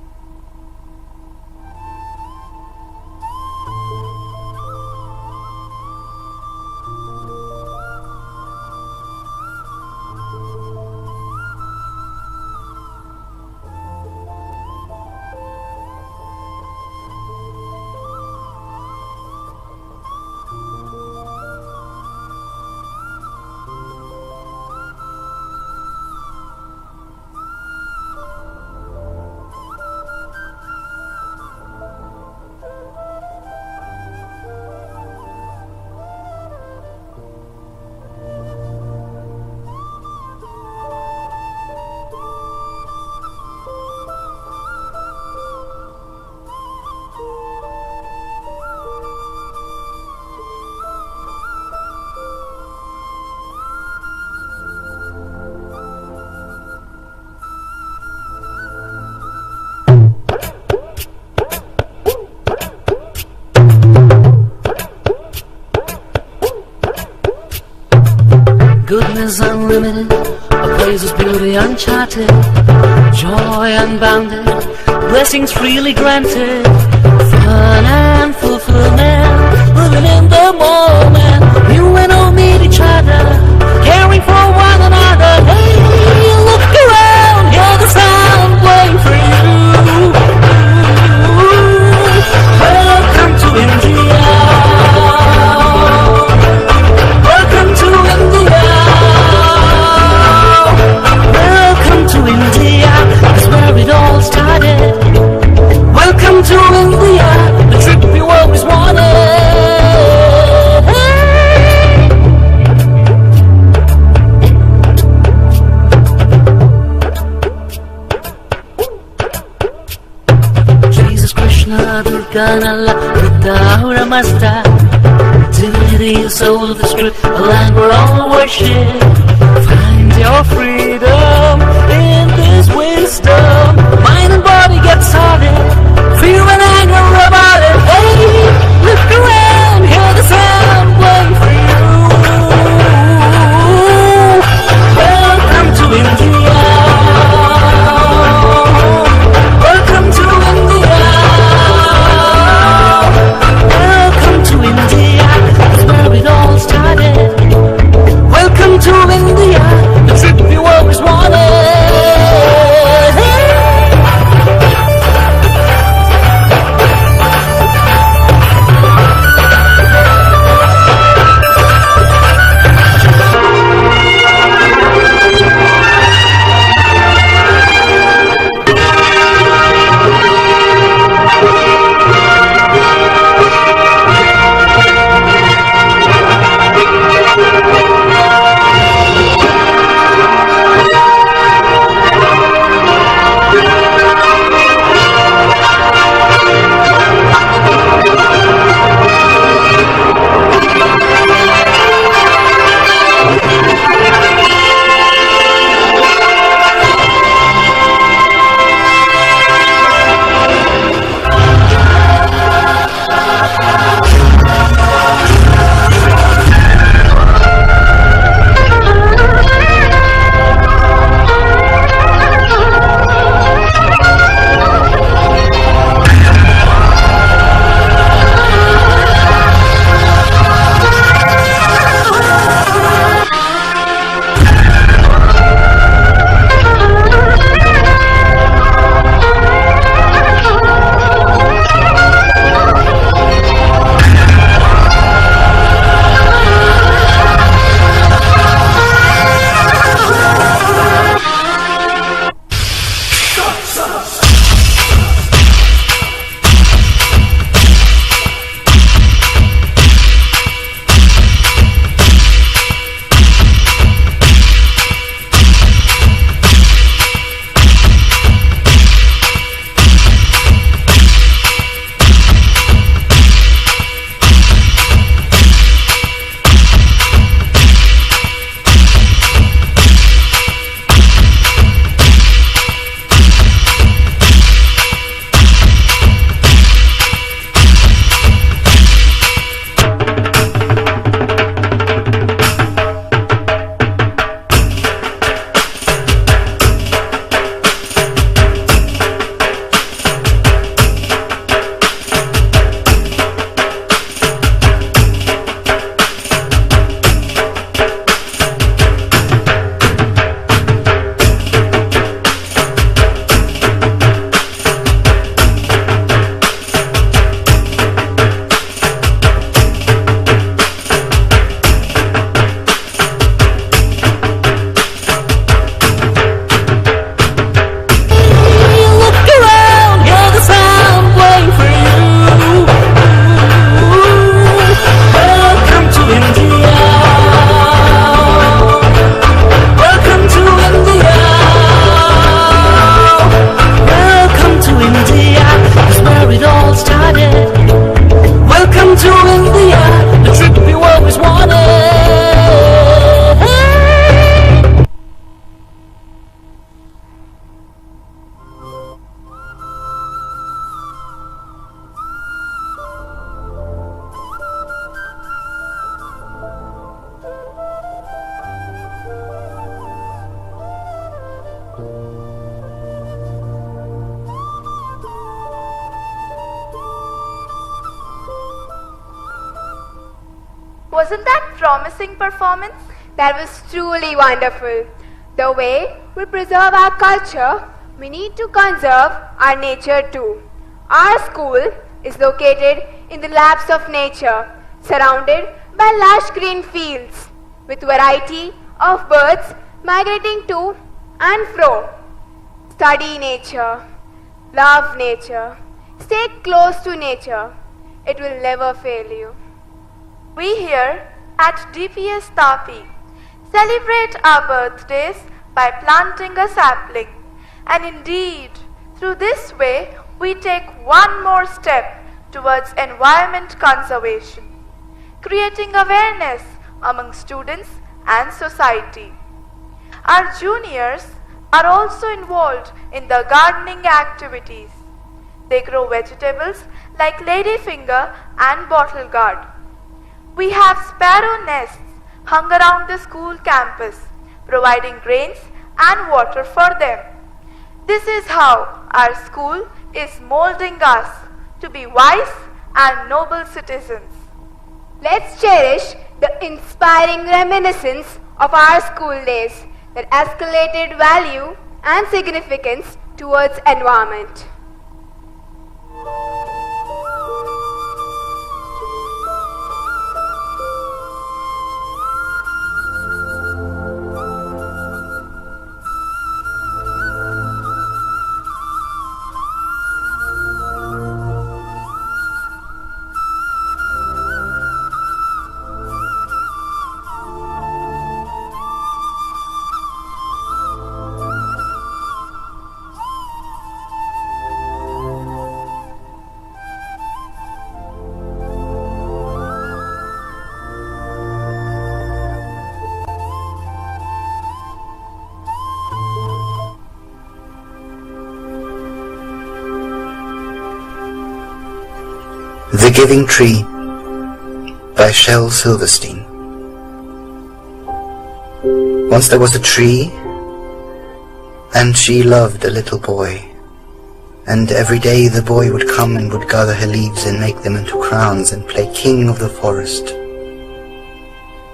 Goodness unlimited, a place of beauty uncharted, joy unbounded, blessings freely granted, fun and fulfillment, living in the moment. You and I meet each other, caring for one another. Hey, look around, hear the sound playing for you. Welcome to India. Welcome to India. India, that's where it all started. Welcome to India, the trip you always wanted. Jesus, Krishna, Durga, Nala, Buddha, Ahura Mazda, divinity, the soul of the script, a land where all worship. Find your freedom in this wisdom. Mind and body get solid. Fear and anger about it. Hey, look around, hear the sound playing for you. Welcome to India. Welcome to India. Welcome to India. That's where it all started. Welcome to India, the trip you always wanted. Wasn't that promising performance? That was truly wonderful. The way we preserve our culture, we need to conserve our nature too. Our school is located in the laps of nature, surrounded by lush green fields, with variety of birds migrating to and fro. Study nature, love nature, stay close to nature. It will never fail you. We here at DPST celebrate our birthdays by planting a sapling. And indeed, through this way, we take one more step towards environment conservation, creating awareness among students and society. Our juniors are also involved in the gardening activities. They grow vegetables like ladyfinger and bottle gourd. We have sparrow nests hung around the school campus, providing grains and water for them. This is how our school is molding us to be wise and noble citizens. Let's cherish the inspiring reminiscence of our school days that escalated value and significance towards environment. The Giving Tree by Shel Silverstein. Once there was a tree, and she loved a little boy, and every day the boy would come and would gather her leaves and make them into crowns and play king of the forest.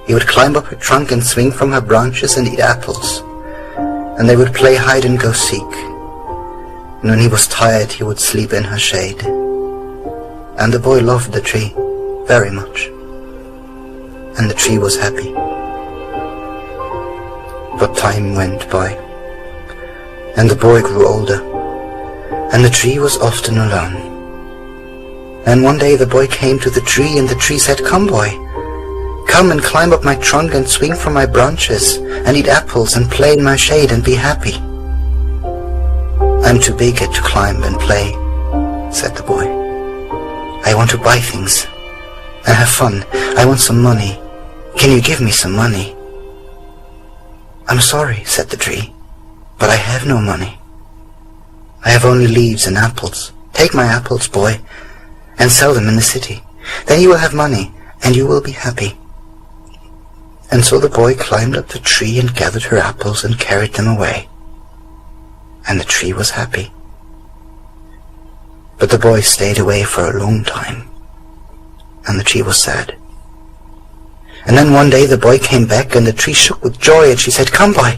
He would climb up her trunk and swing from her branches and eat apples, and they would play hide and go seek, and when he was tired he would sleep in her shade. And the boy loved the tree very much, and the tree was happy. But time went by, and the boy grew older, and the tree was often alone. And one day the boy came to the tree, and the tree said, "Come, boy, come and climb up my trunk and swing from my branches, and eat apples and play in my shade and be happy." "I'm too big to climb and play," said the boy. "I want to buy things and have fun. I want some money. Can you give me some money?" "I'm sorry," said the tree, "but I have no money. I have only leaves and apples. Take my apples, boy, and sell them in the city. Then you will have money, and you will be happy." And so the boy climbed up the tree and gathered her apples and carried them away. And the tree was happy. But the boy stayed away for a long time, and the tree was sad. And then one day the boy came back, and the tree shook with joy, and she said, "Come, boy,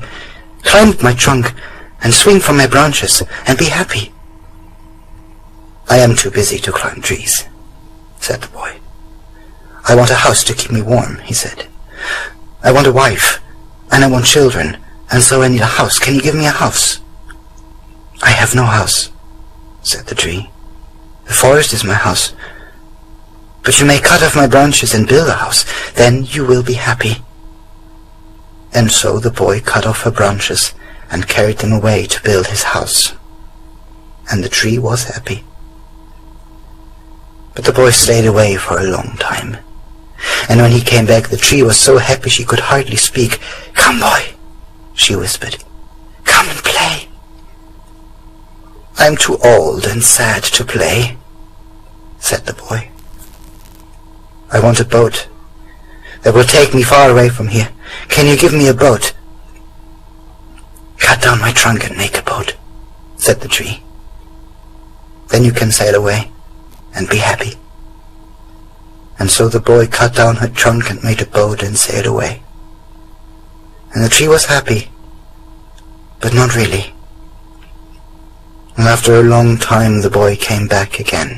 climb up my trunk, and swing from my branches, and be happy." "I am too busy to climb trees," said the boy. "I want a house to keep me warm," he said. "I want a wife, and I want children, and so I need a house. Can you give me a house?" "I have no house," said the tree. "The forest is my house. But you may cut off my branches and build a house. Then you will be happy." And so the boy cut off her branches and carried them away to build his house. And the tree was happy. But the boy stayed away for a long time. And when he came back, the tree was so happy she could hardly speak. "Come, boy," she whispered. "Come and play." "I'm too old and sad to play," said the boy. "I want a boat that will take me far away from here. Can you give me a boat?" "Cut down my trunk and make a boat," said the tree. "Then you can sail away and be happy." And so the boy cut down her trunk and made a boat and sailed away. And the tree was happy, but not really. And after a long time the boy came back again.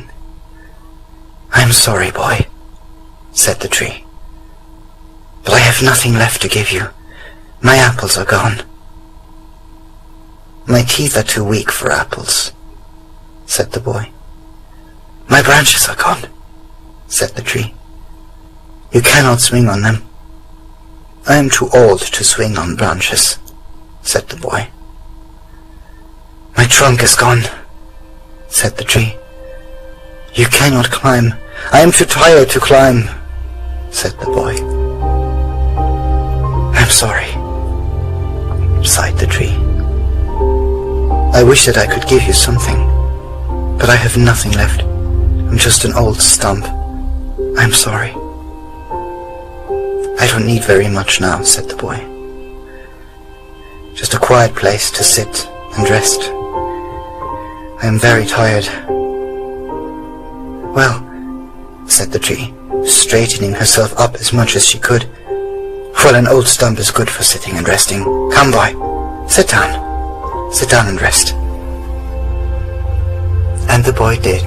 "I'm sorry, boy," said the tree, "but I have nothing left to give you. My apples are gone." "My teeth are too weak for apples," said the boy. "My branches are gone," said the tree. "You cannot swing on them." "I am too old to swing on branches," said the boy. "My trunk is gone," said the tree. "You cannot climb. I am too tired to climb," said the boy. "I'm sorry," sighed the tree. "I wish that I could give you something, but I have nothing left. I'm just an old stump. I'm sorry." "I don't need very much now," said the boy. "Just a quiet place to sit and rest. I am very tired." "Well," said the tree, straightening herself up as much as she could, "well, an old stump is good for sitting and resting. Come, boy, sit down. Sit down and rest." And the boy did.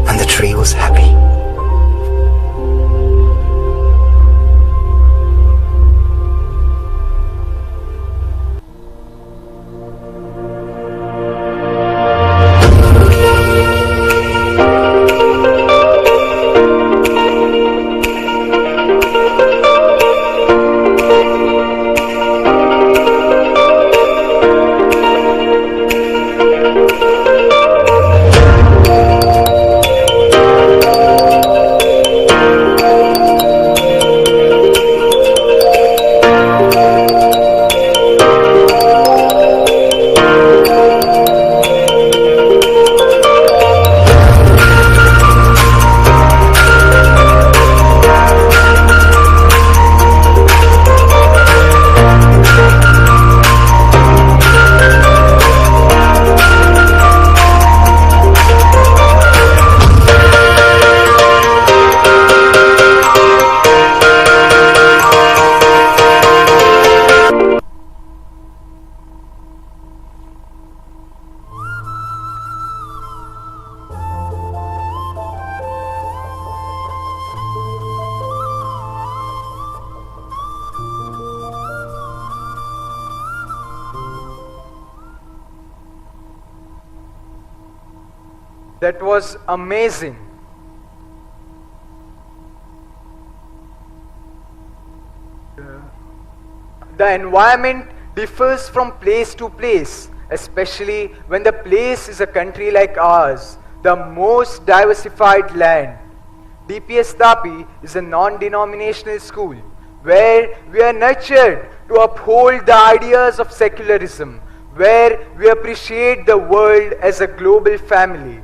And the tree was happy. That was amazing. The environment differs from place to place, especially when the place is a country like ours, the most diversified land. DPST is a non-denominational school where we are nurtured to uphold the ideas of secularism, where we appreciate the world as a global family.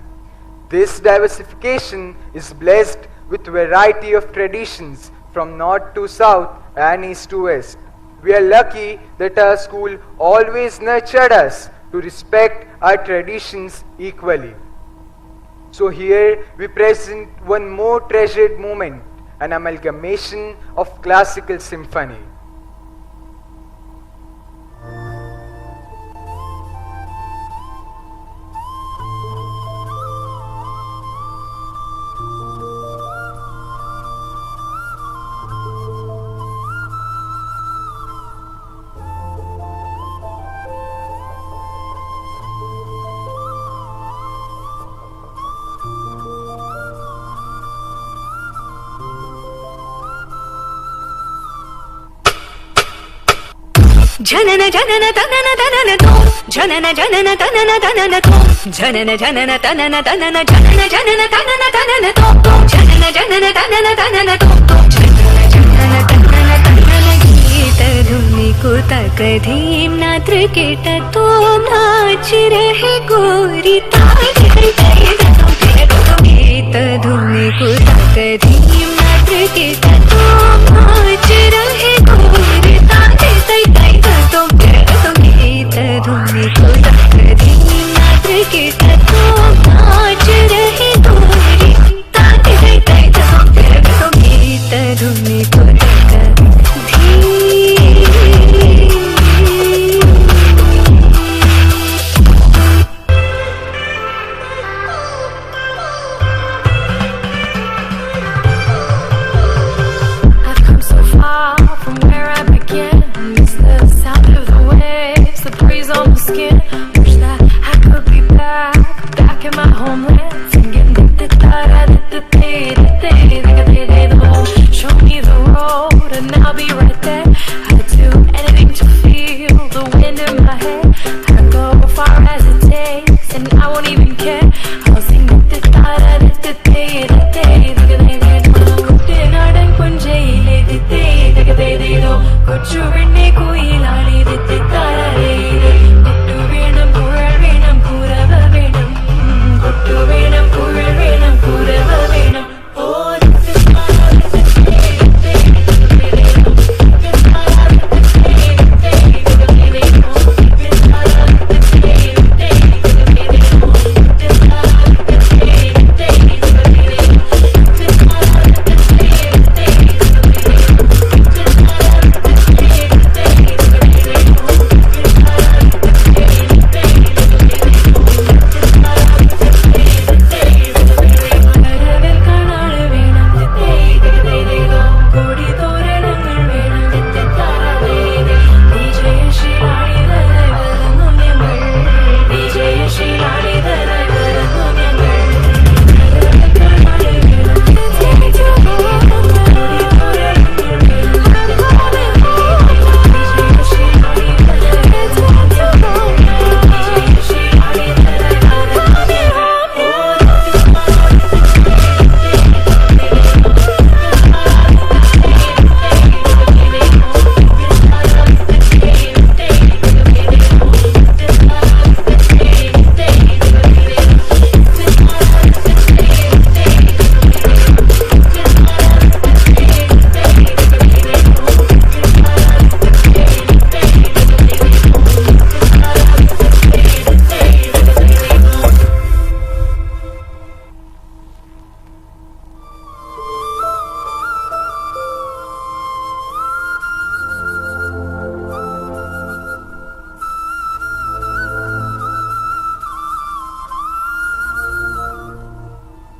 This diversification is blessed with variety of traditions from north to south and east to west. We are lucky that our school always nurtured us to respect our traditions equally. So here we present one more treasured moment, an amalgamation of classical symphony. जनन जनन तनन तनन तो जनन जनन तनन तनन तो जनन जनन तनन तनन जनन जनन तनन तनन तो जनन जनन तनन तनन तो जनन जनन तनन तनन गीत धुनि को तक धीम नात्र केट तो नाच रहे गोरी ताज गीत धुनि को तक धीम नात्र केट तो नाच रहे गोरी ताज गीत धुनि को तक धीम नाच के तो नाच रहे गोरी ताज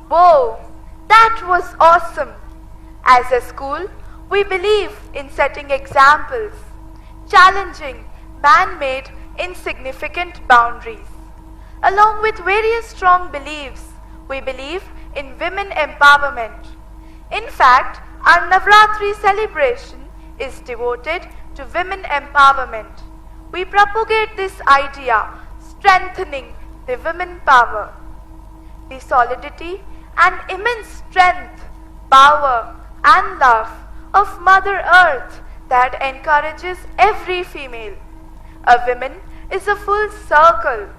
Whoa, that was awesome. As a school, we believe in setting examples, challenging man-made insignificant boundaries. Along with various strong beliefs, we believe in women empowerment. In fact, our Navratri celebration is devoted to women empowerment. We propagate this idea, strengthening the women power, the solidity and immense strength, power and love of Mother Earth that encourages every female. A woman is a full circle.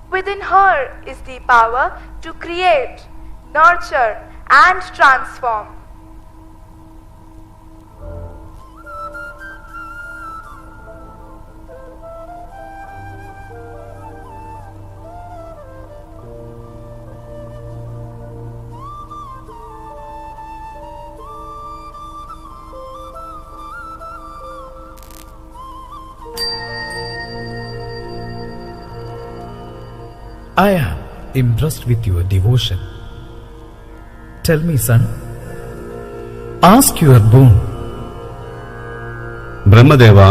Within her is the power to create, nurture and transform. I am impressed with your devotion. Tell me, son, ask your boon. Brahmadeva,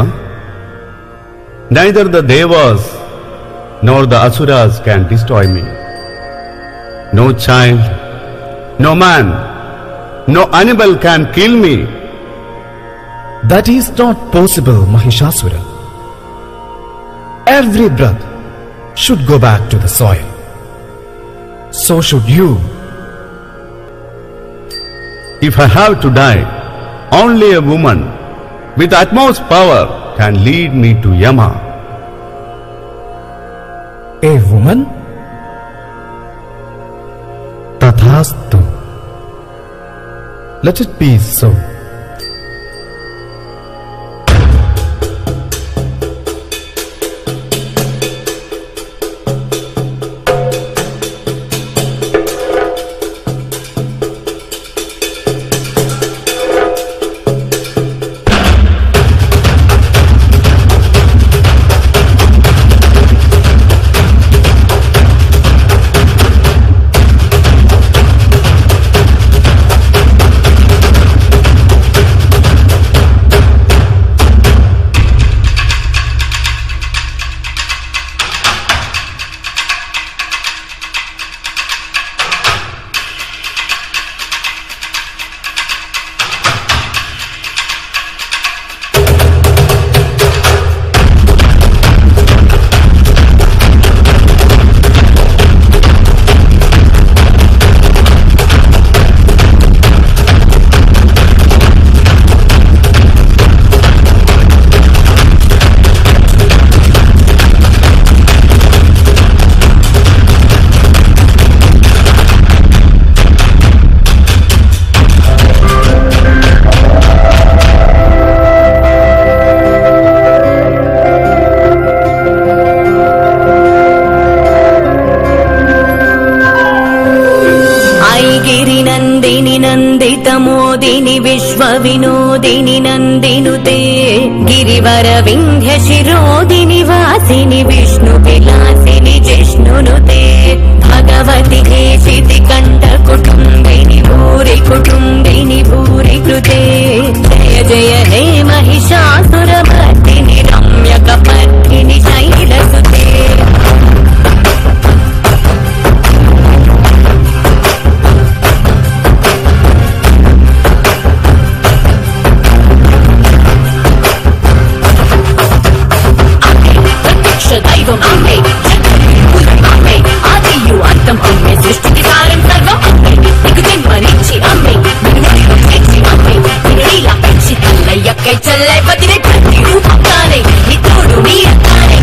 neither the Devas nor the Asuras can destroy me. No child, no man, no animal can kill me. That is not possible, Mahishasura. Every breath should go back to the soil. So should you. If I have to die, only a woman with utmost power can lead me to Yama. A woman? Tathastu. Let it be so. गिरिनन्दिनि नन्दितमोदिनि विश्वविनोदिनि नन्दिनुते गिरिवरविन्ध्यशिरोदिनि वासिनि विष्णुविलासिनि जिष्णुनुते भगवति हेशिति कण्ठकुटुम्बिनि भूरि कुटुम्बिनि भूरि कृते जय जय हे महिषासुरमर्दिनि रम्यकपर्दिनि शैलसुते दैवम् अम्बे अम्बे आदियु अर्थम् अम्बे सृष्टिति सारं सर्वम् अम्बे दिग्जन्मनिच्छि अम्बे निच्छि अम्बे निलीला पिच्छि तल्लयक्कै चल्लै बदिरे प्रति रूपकाने नी तोडु नीरकाने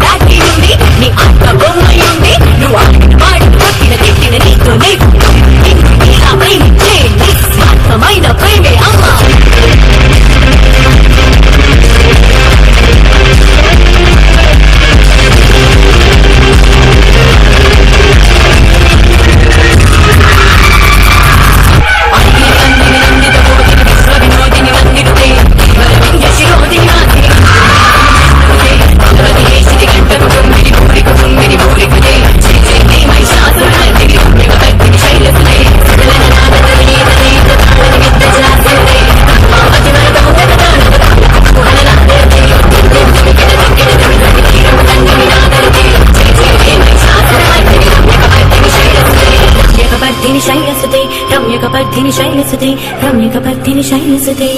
नाटी నుండి నీ ఆత్మ బొమ్మయుంది నువ్వు ఆడిన పాడిన కొట్టిన తిట్టిన నీతో నీవు నీలా ప్రేమించే నిస్వార్థమైన ప్రేమే అమ్మ रम्यकपर्दिनि शैलसुते रम्यकपर्दिनि शैलसुते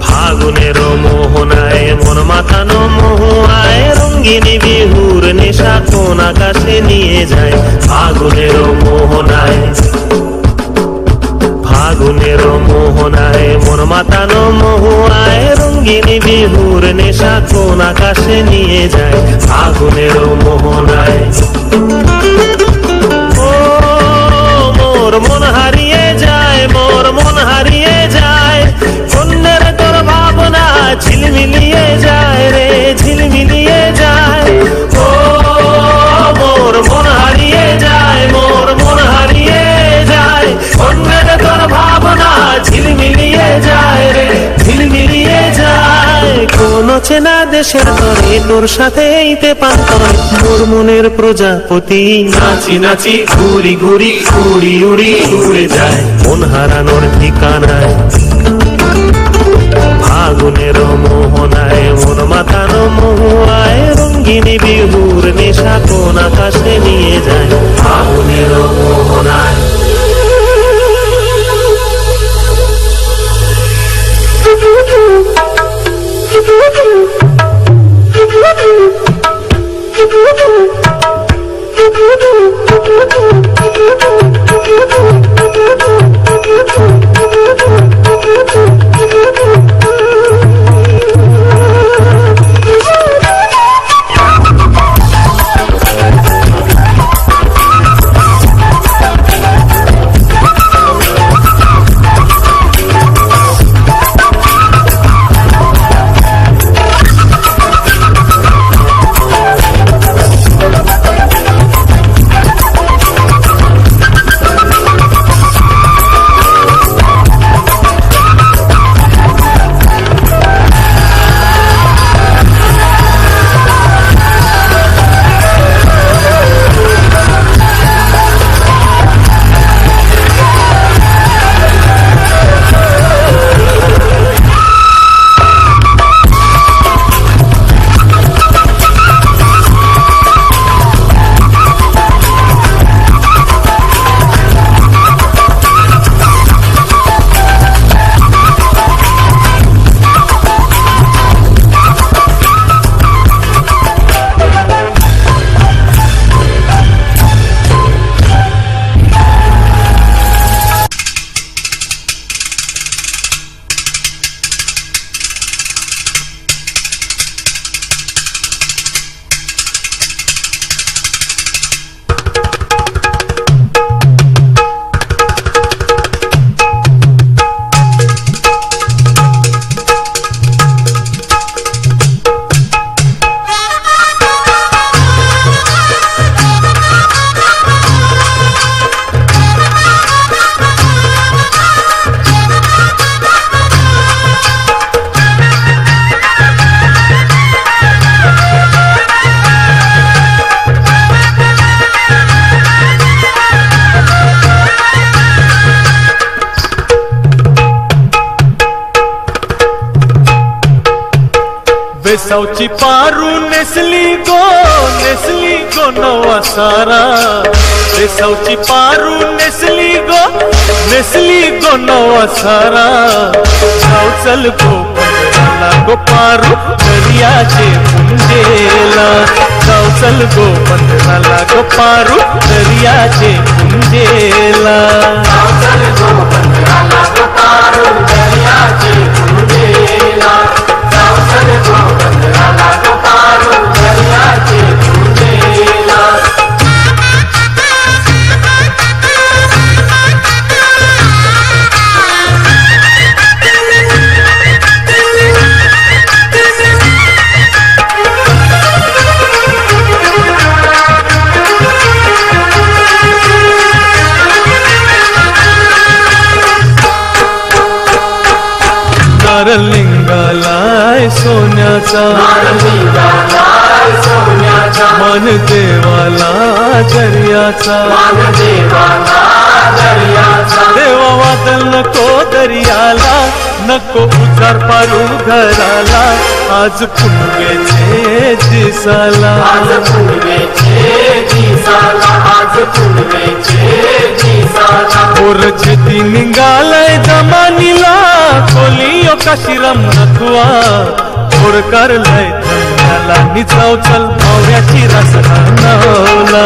ফাগুনেরো মোহনায় মন মাথানো মহুয়ায় রঙ্গিনী বিহুর নেশা কোন আকাশে নিয়ে যায় ফাগুনেরো মোহনায় ফাগুনেরো মোহনায় মন মাথানো মহুয়ায় রঙ্গিনী বিহুর নেশা কোন আকাশে নিয়ে যায় ফাগুনেরো মোহনায় ও মোর মন হারিয়ে যায় মোর মন হারিয়ে যায় অন্যের তোর ভাবনা ঝিলমিলিয়ে যায় রে ঝিলমিলিয়ে যায় ও মোর মন হারিয়ে যায় মোর মন হারিয়ে যায় অন্যের তোর ভাবনা ঝিলমিলিয়ে যায় রে ঝিলমিলিয়ে যায় কোন চেনা দেশের তরে তোর সাথে এইতে পান করে মোর মনের প্রজাপতি নাচি নাচি ঘুরি ঘুরি উড়ি উড়ি উড়ে যায় মন হারানোর ঠিকানায় ফাগুনের মোহনায় মন মাথানো মহুয়ায় রঙ্গিনী বিহুর নেশা কোন আকাশে নিয়ে যায় ফাগুনের মোহনায় रेसावची पारू नेसली गो नवा सारा रेसावची पारू नेसली गो नवा सारा जाऊ चल गो पंधराला गो पारू दर्याचे पुंजेला जाऊ चल गो पंधराला गो पारू दर्याचे पुंजेला जाऊ चल गो पंधराला गो पारू दर्याचे पुंजेला जाऊ चल गो पंधराला गो पारू दर्याचे पुंजेला नारलिंगालाय सोन्याचा मन देवाला दर्याचा देवा वादल नको दर्याला नको उतार पारू घराला आज पुनवेचे दिसाला ओरचे ती निघालाय जमानीला खोलियो काशिरम नथुआ ओर करलाय धन्याला निचाव चल मावळ्याची रसना नवला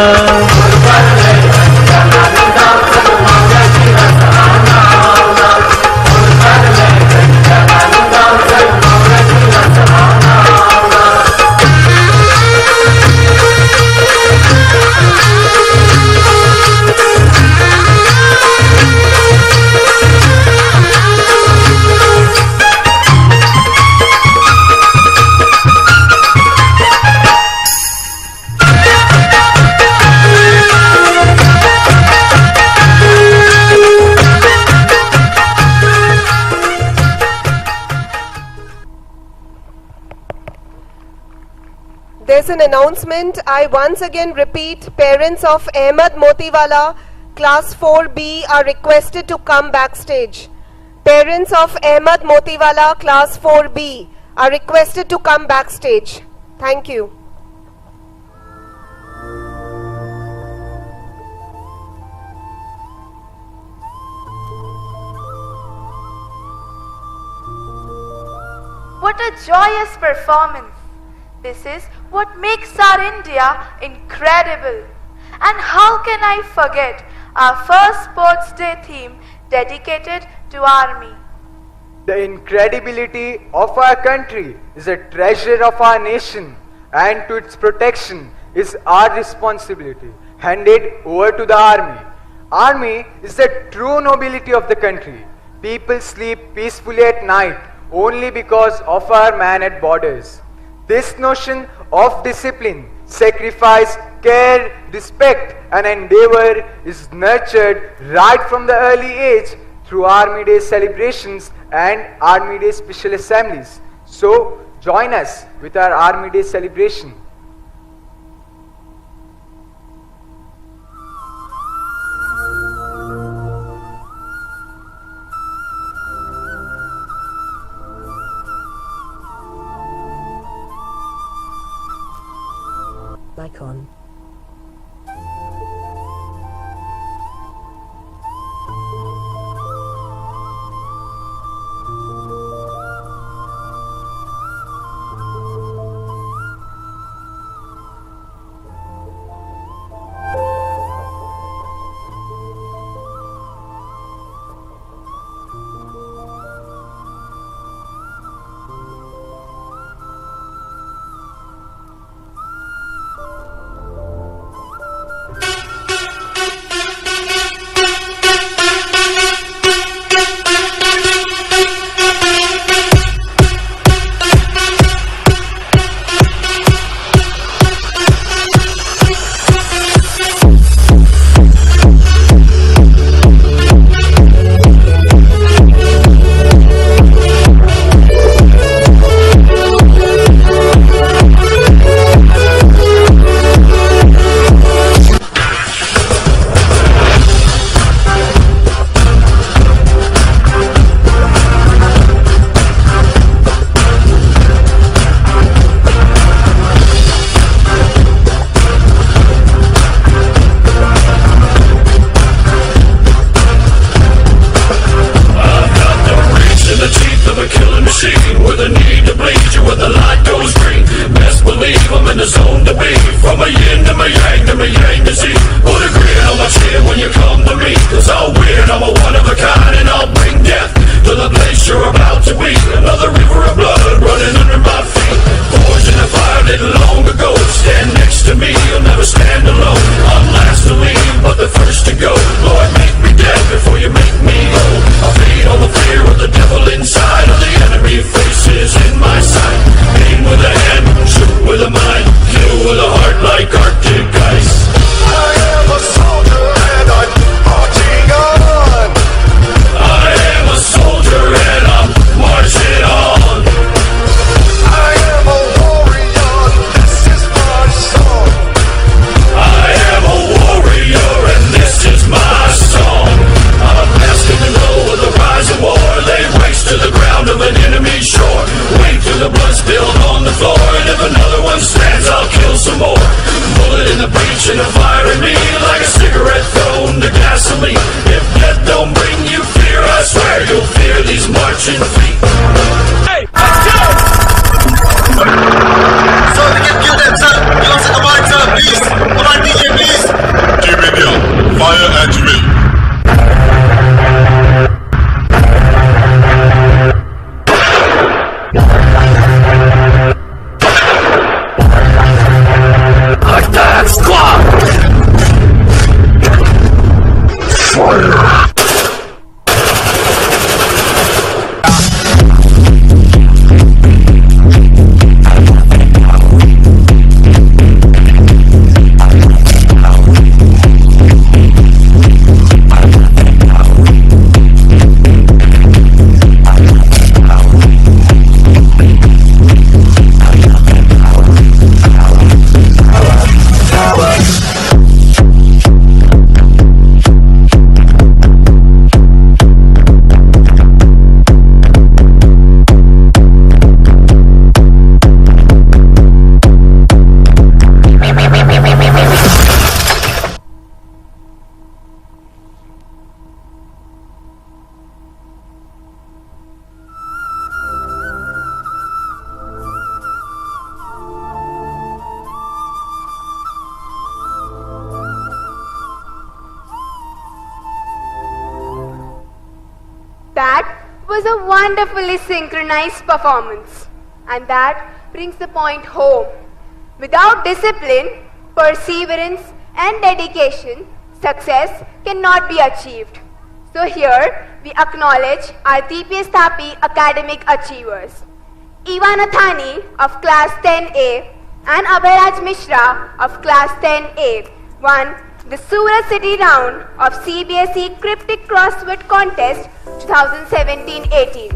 There's an announcement. I once again repeat, parents of Ahmed Motiwala, class 4B are requested to come backstage. Parents of Ahmed Motiwala, class 4B are requested to come backstage. Thank you. What a joyous performance! This is what makes our India incredible. And how can I forget our first Sports Day theme dedicated to Army? The incredibility of our country is a treasure of our nation, and to its protection is our responsibility, handed over to the Army. Army is the true nobility of the country. People sleep peacefully at night only because of our man at borders. This notion of discipline, sacrifice, care, respect and endeavor is nurtured right from the early age through Army Day celebrations and Army Day special assemblies. So, join us with our Army Day celebration. Icon. you when the light goes green. Best believe I'm in the zone to be. From a yin to my yang to Z. Put a grin on my chin when you come to me. Cause I'll win, I'm a one of a kind, and I'll bring death to the place you're about to be. Another river of blood running under my feet. Forged in the fire lit long ago. Stand next to me, you'll never stand alone. I'm last to leave, but the first to go. Lord, make me dead before you make me whole. I feed on the fear of the devil inside of the enemy faces in my sight. Aim with a hand, shoot with a mind, kill with a heart like Arctic ice. I am a soldier and I'm marching on. I am a soldier and I'm marching on. I am a warrior, this is my song. I am a warrior and this is my song. I'm a blast in the glow of the rise of war. Lay waste to the ground of an enemy shore. Wait till the blood spilled on the floor. And if another one stands, I'll kill some more. Bullet in the breach and a fire in me. Like a cigarette thrown to gasoline. If death don't bring you fear, I swear you'll fear these marching feet. Hey, let's go! So we can kill them, sir. Give us a command, sir, please. Command DJ, please. G-Radio, fire at will. Attack squad! Fire! That was a wonderfully synchronized performance. And that brings the point home. Without discipline, perseverance and dedication, success cannot be achieved. So here, we acknowledge our DPST academic achievers. Ivan Athani of Class 10A and Abhairaj Mishra of Class 10A won the Surat City round of CBSE Cryptic Crossword Contest 2017-18.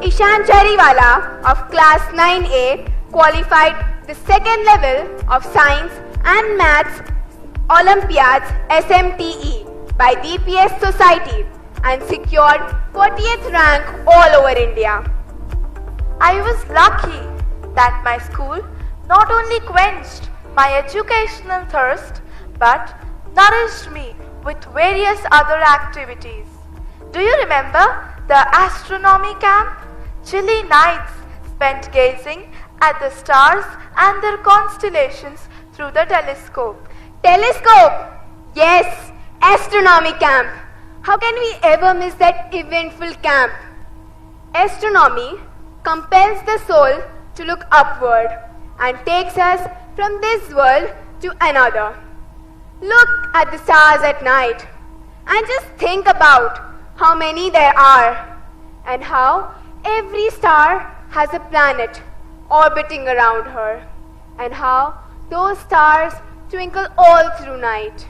Ishan Jariwala of Class 9A qualified the second level of Science and Maths Olympiads SMTE by DPS Society and secured 40th rank all over India. I was lucky that my school not only quenched my educational thirst but nourished me with various other activities. Do you remember the astronomy camp? Chilly nights spent gazing at the stars and their constellations through the telescope. Telescope! Yes, astronomy camp. How can we ever miss that eventful camp? Astronomy compels the soul to look upward and takes us from this world to another. Look at the stars at night and just think about how many there are and how every star has a planet orbiting around her and how those stars twinkle all through night.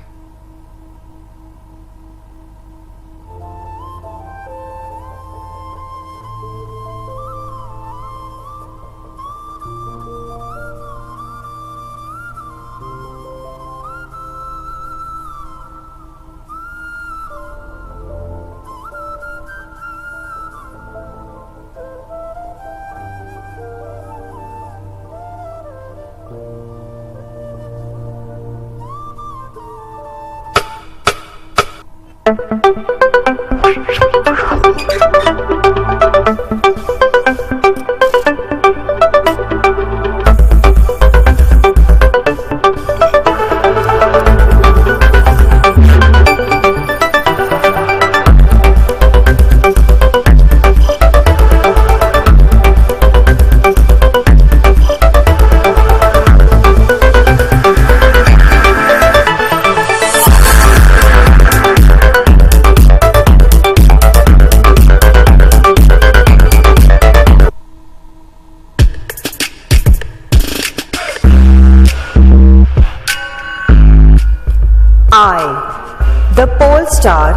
The pole star,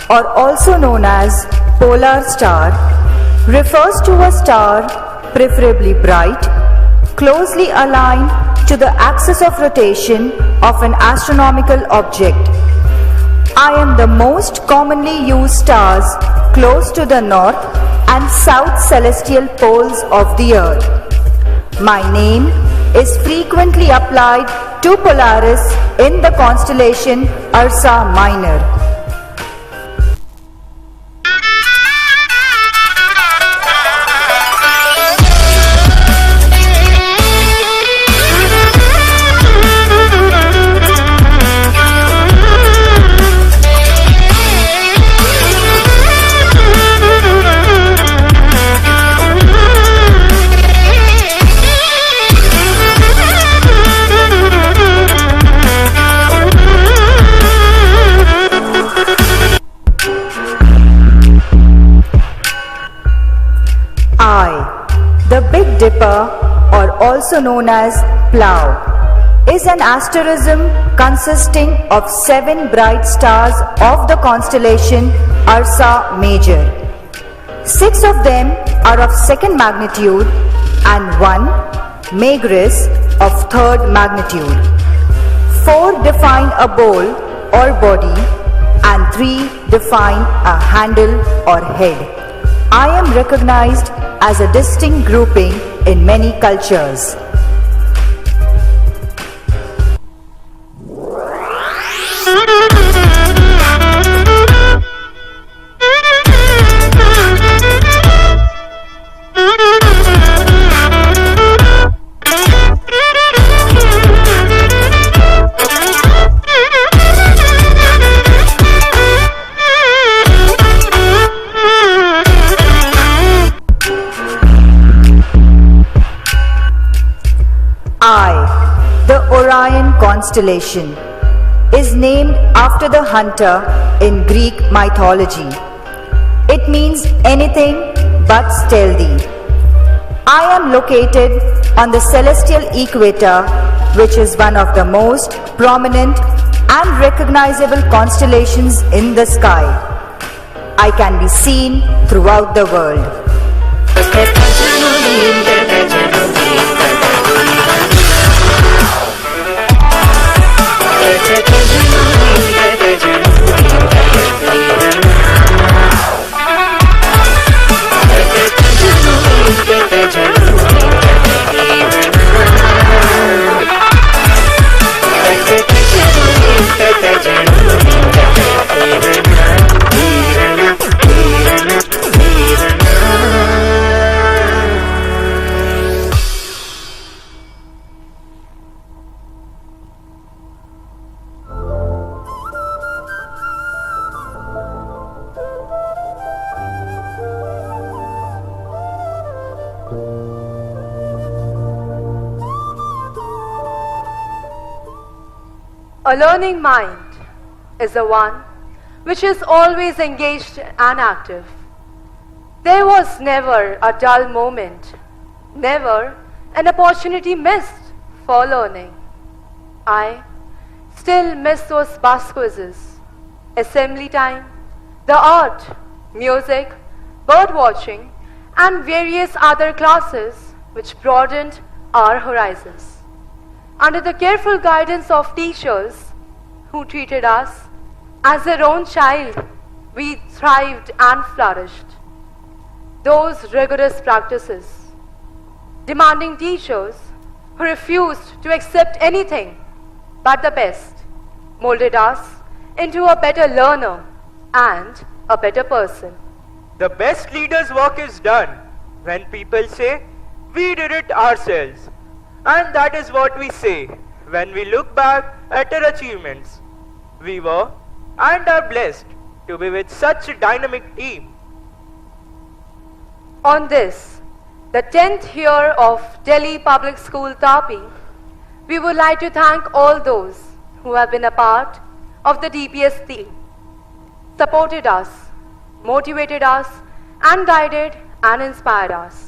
or also known as polar star, refers to a star, preferably bright, closely aligned to the axis of rotation of an astronomical object. I am the most commonly used stars close to the north and south celestial poles of the earth. My name is frequently applied to Polaris in the constellation Ursa Minor. The Big Dipper, or also known as Plough, is an asterism consisting of 7 bright stars of the constellation Ursa Major. 6 of them are of 2nd magnitude and 1, Majoris, of 3rd magnitude. 4 define a bowl or body and 3 define a handle or head. I am recognized as a distinct grouping in many cultures. The Orion constellation is named after the hunter in Greek mythology. It means anything but stealthy. I am located on the celestial equator, which is one of the most prominent and recognizable constellations in the sky. I can be seen throughout the world. A learning mind is the one which is always engaged and active. There was never a dull moment, never an opportunity missed for learning. I still miss those bus quizzes, assembly time, the art, music, bird watching, and various other classes which broadened our horizons. Under the careful guidance of teachers who treated us as their own child, we thrived and flourished. Those rigorous practices, demanding teachers who refused to accept anything but the best, molded us into a better learner and a better person. The best leader's work is done when people say, "We did it ourselves." And that is what we say when we look back at our achievements. We were and are blessed to be with such a dynamic team. On this, the 10th year of Delhi Public School Tapi, we would like to thank all those who have been a part of the DPST, supported us, motivated us, and guided and inspired us.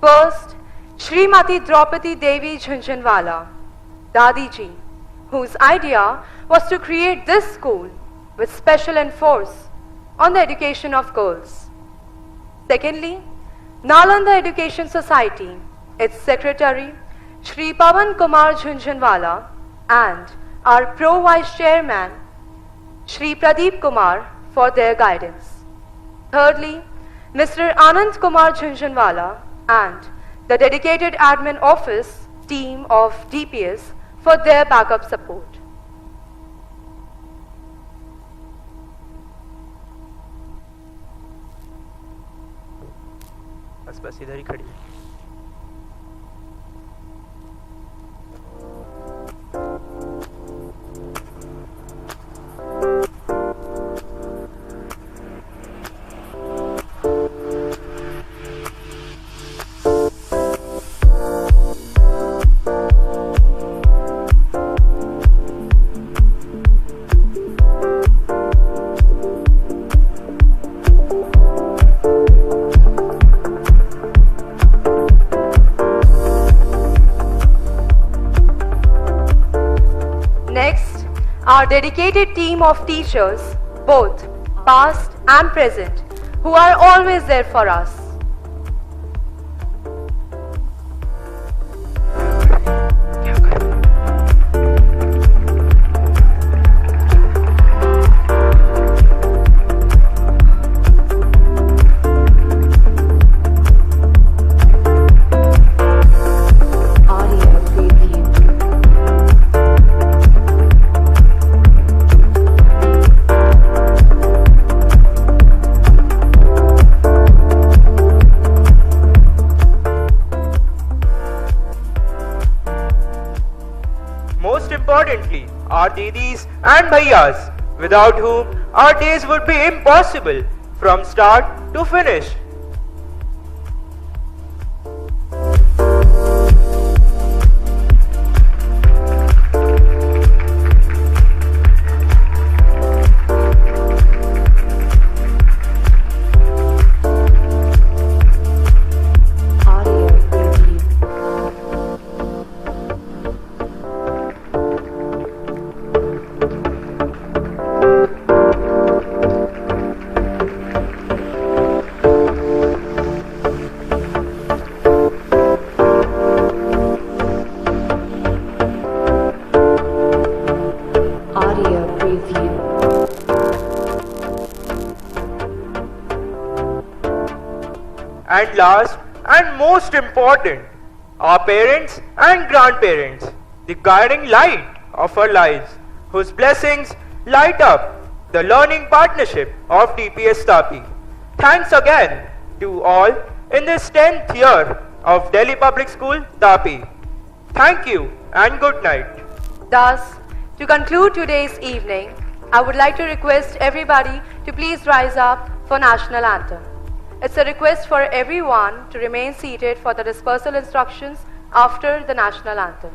First, Srimati Draupadi Devi Jhunjhunwala, Dadi ji, whose idea was to create this school with special emphasis on the education of girls. Secondly, Nalanda Education Society, its secretary, Shri Pawan Kumar Jhunjhunwala, and our Pro Vice Chairman, Shri Pradeep Kumar, for their guidance. Thirdly, Mr. Anand Kumar Jhunjhunwala and the dedicated admin office team of DPS for their backup support. बस इधर ही खड़ी है। Our dedicated team of teachers, both past and present, who are always there for us. Importantly, our didis and bhaiyas, without whom our days would be impossible from start to finish. And last and most important, our parents and grandparents, the guiding light of our lives, whose blessings light up the learning partnership of DPS Tapi. Thanks again to all in this 10th year of Delhi Public School Tapi. Thank you and good night. Thus, to conclude today's evening, I would like to request everybody to please rise up for National Anthem. It's a request for everyone to remain seated for the dispersal instructions after the National Anthem.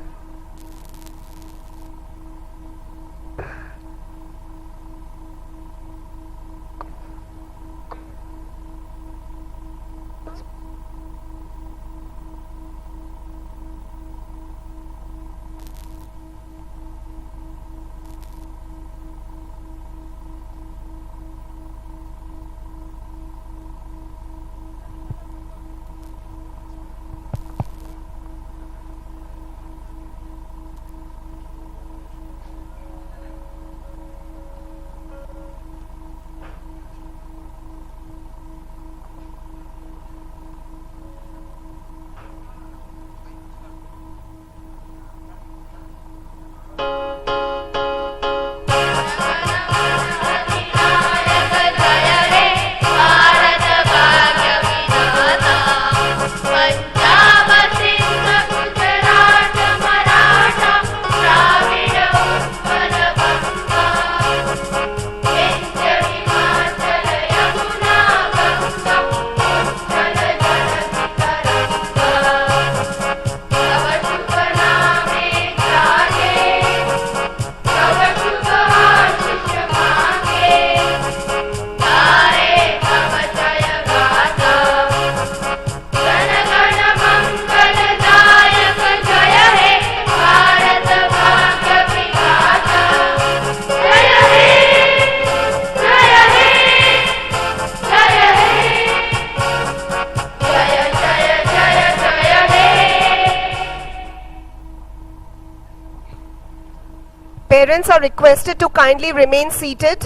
Parents are requested to kindly remain seated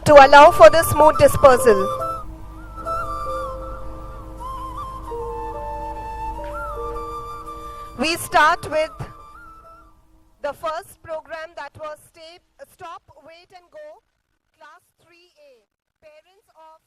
to allow for the smooth dispersal. We start with the first program, that was Stop, Wait and Go, Class 3A. Parents of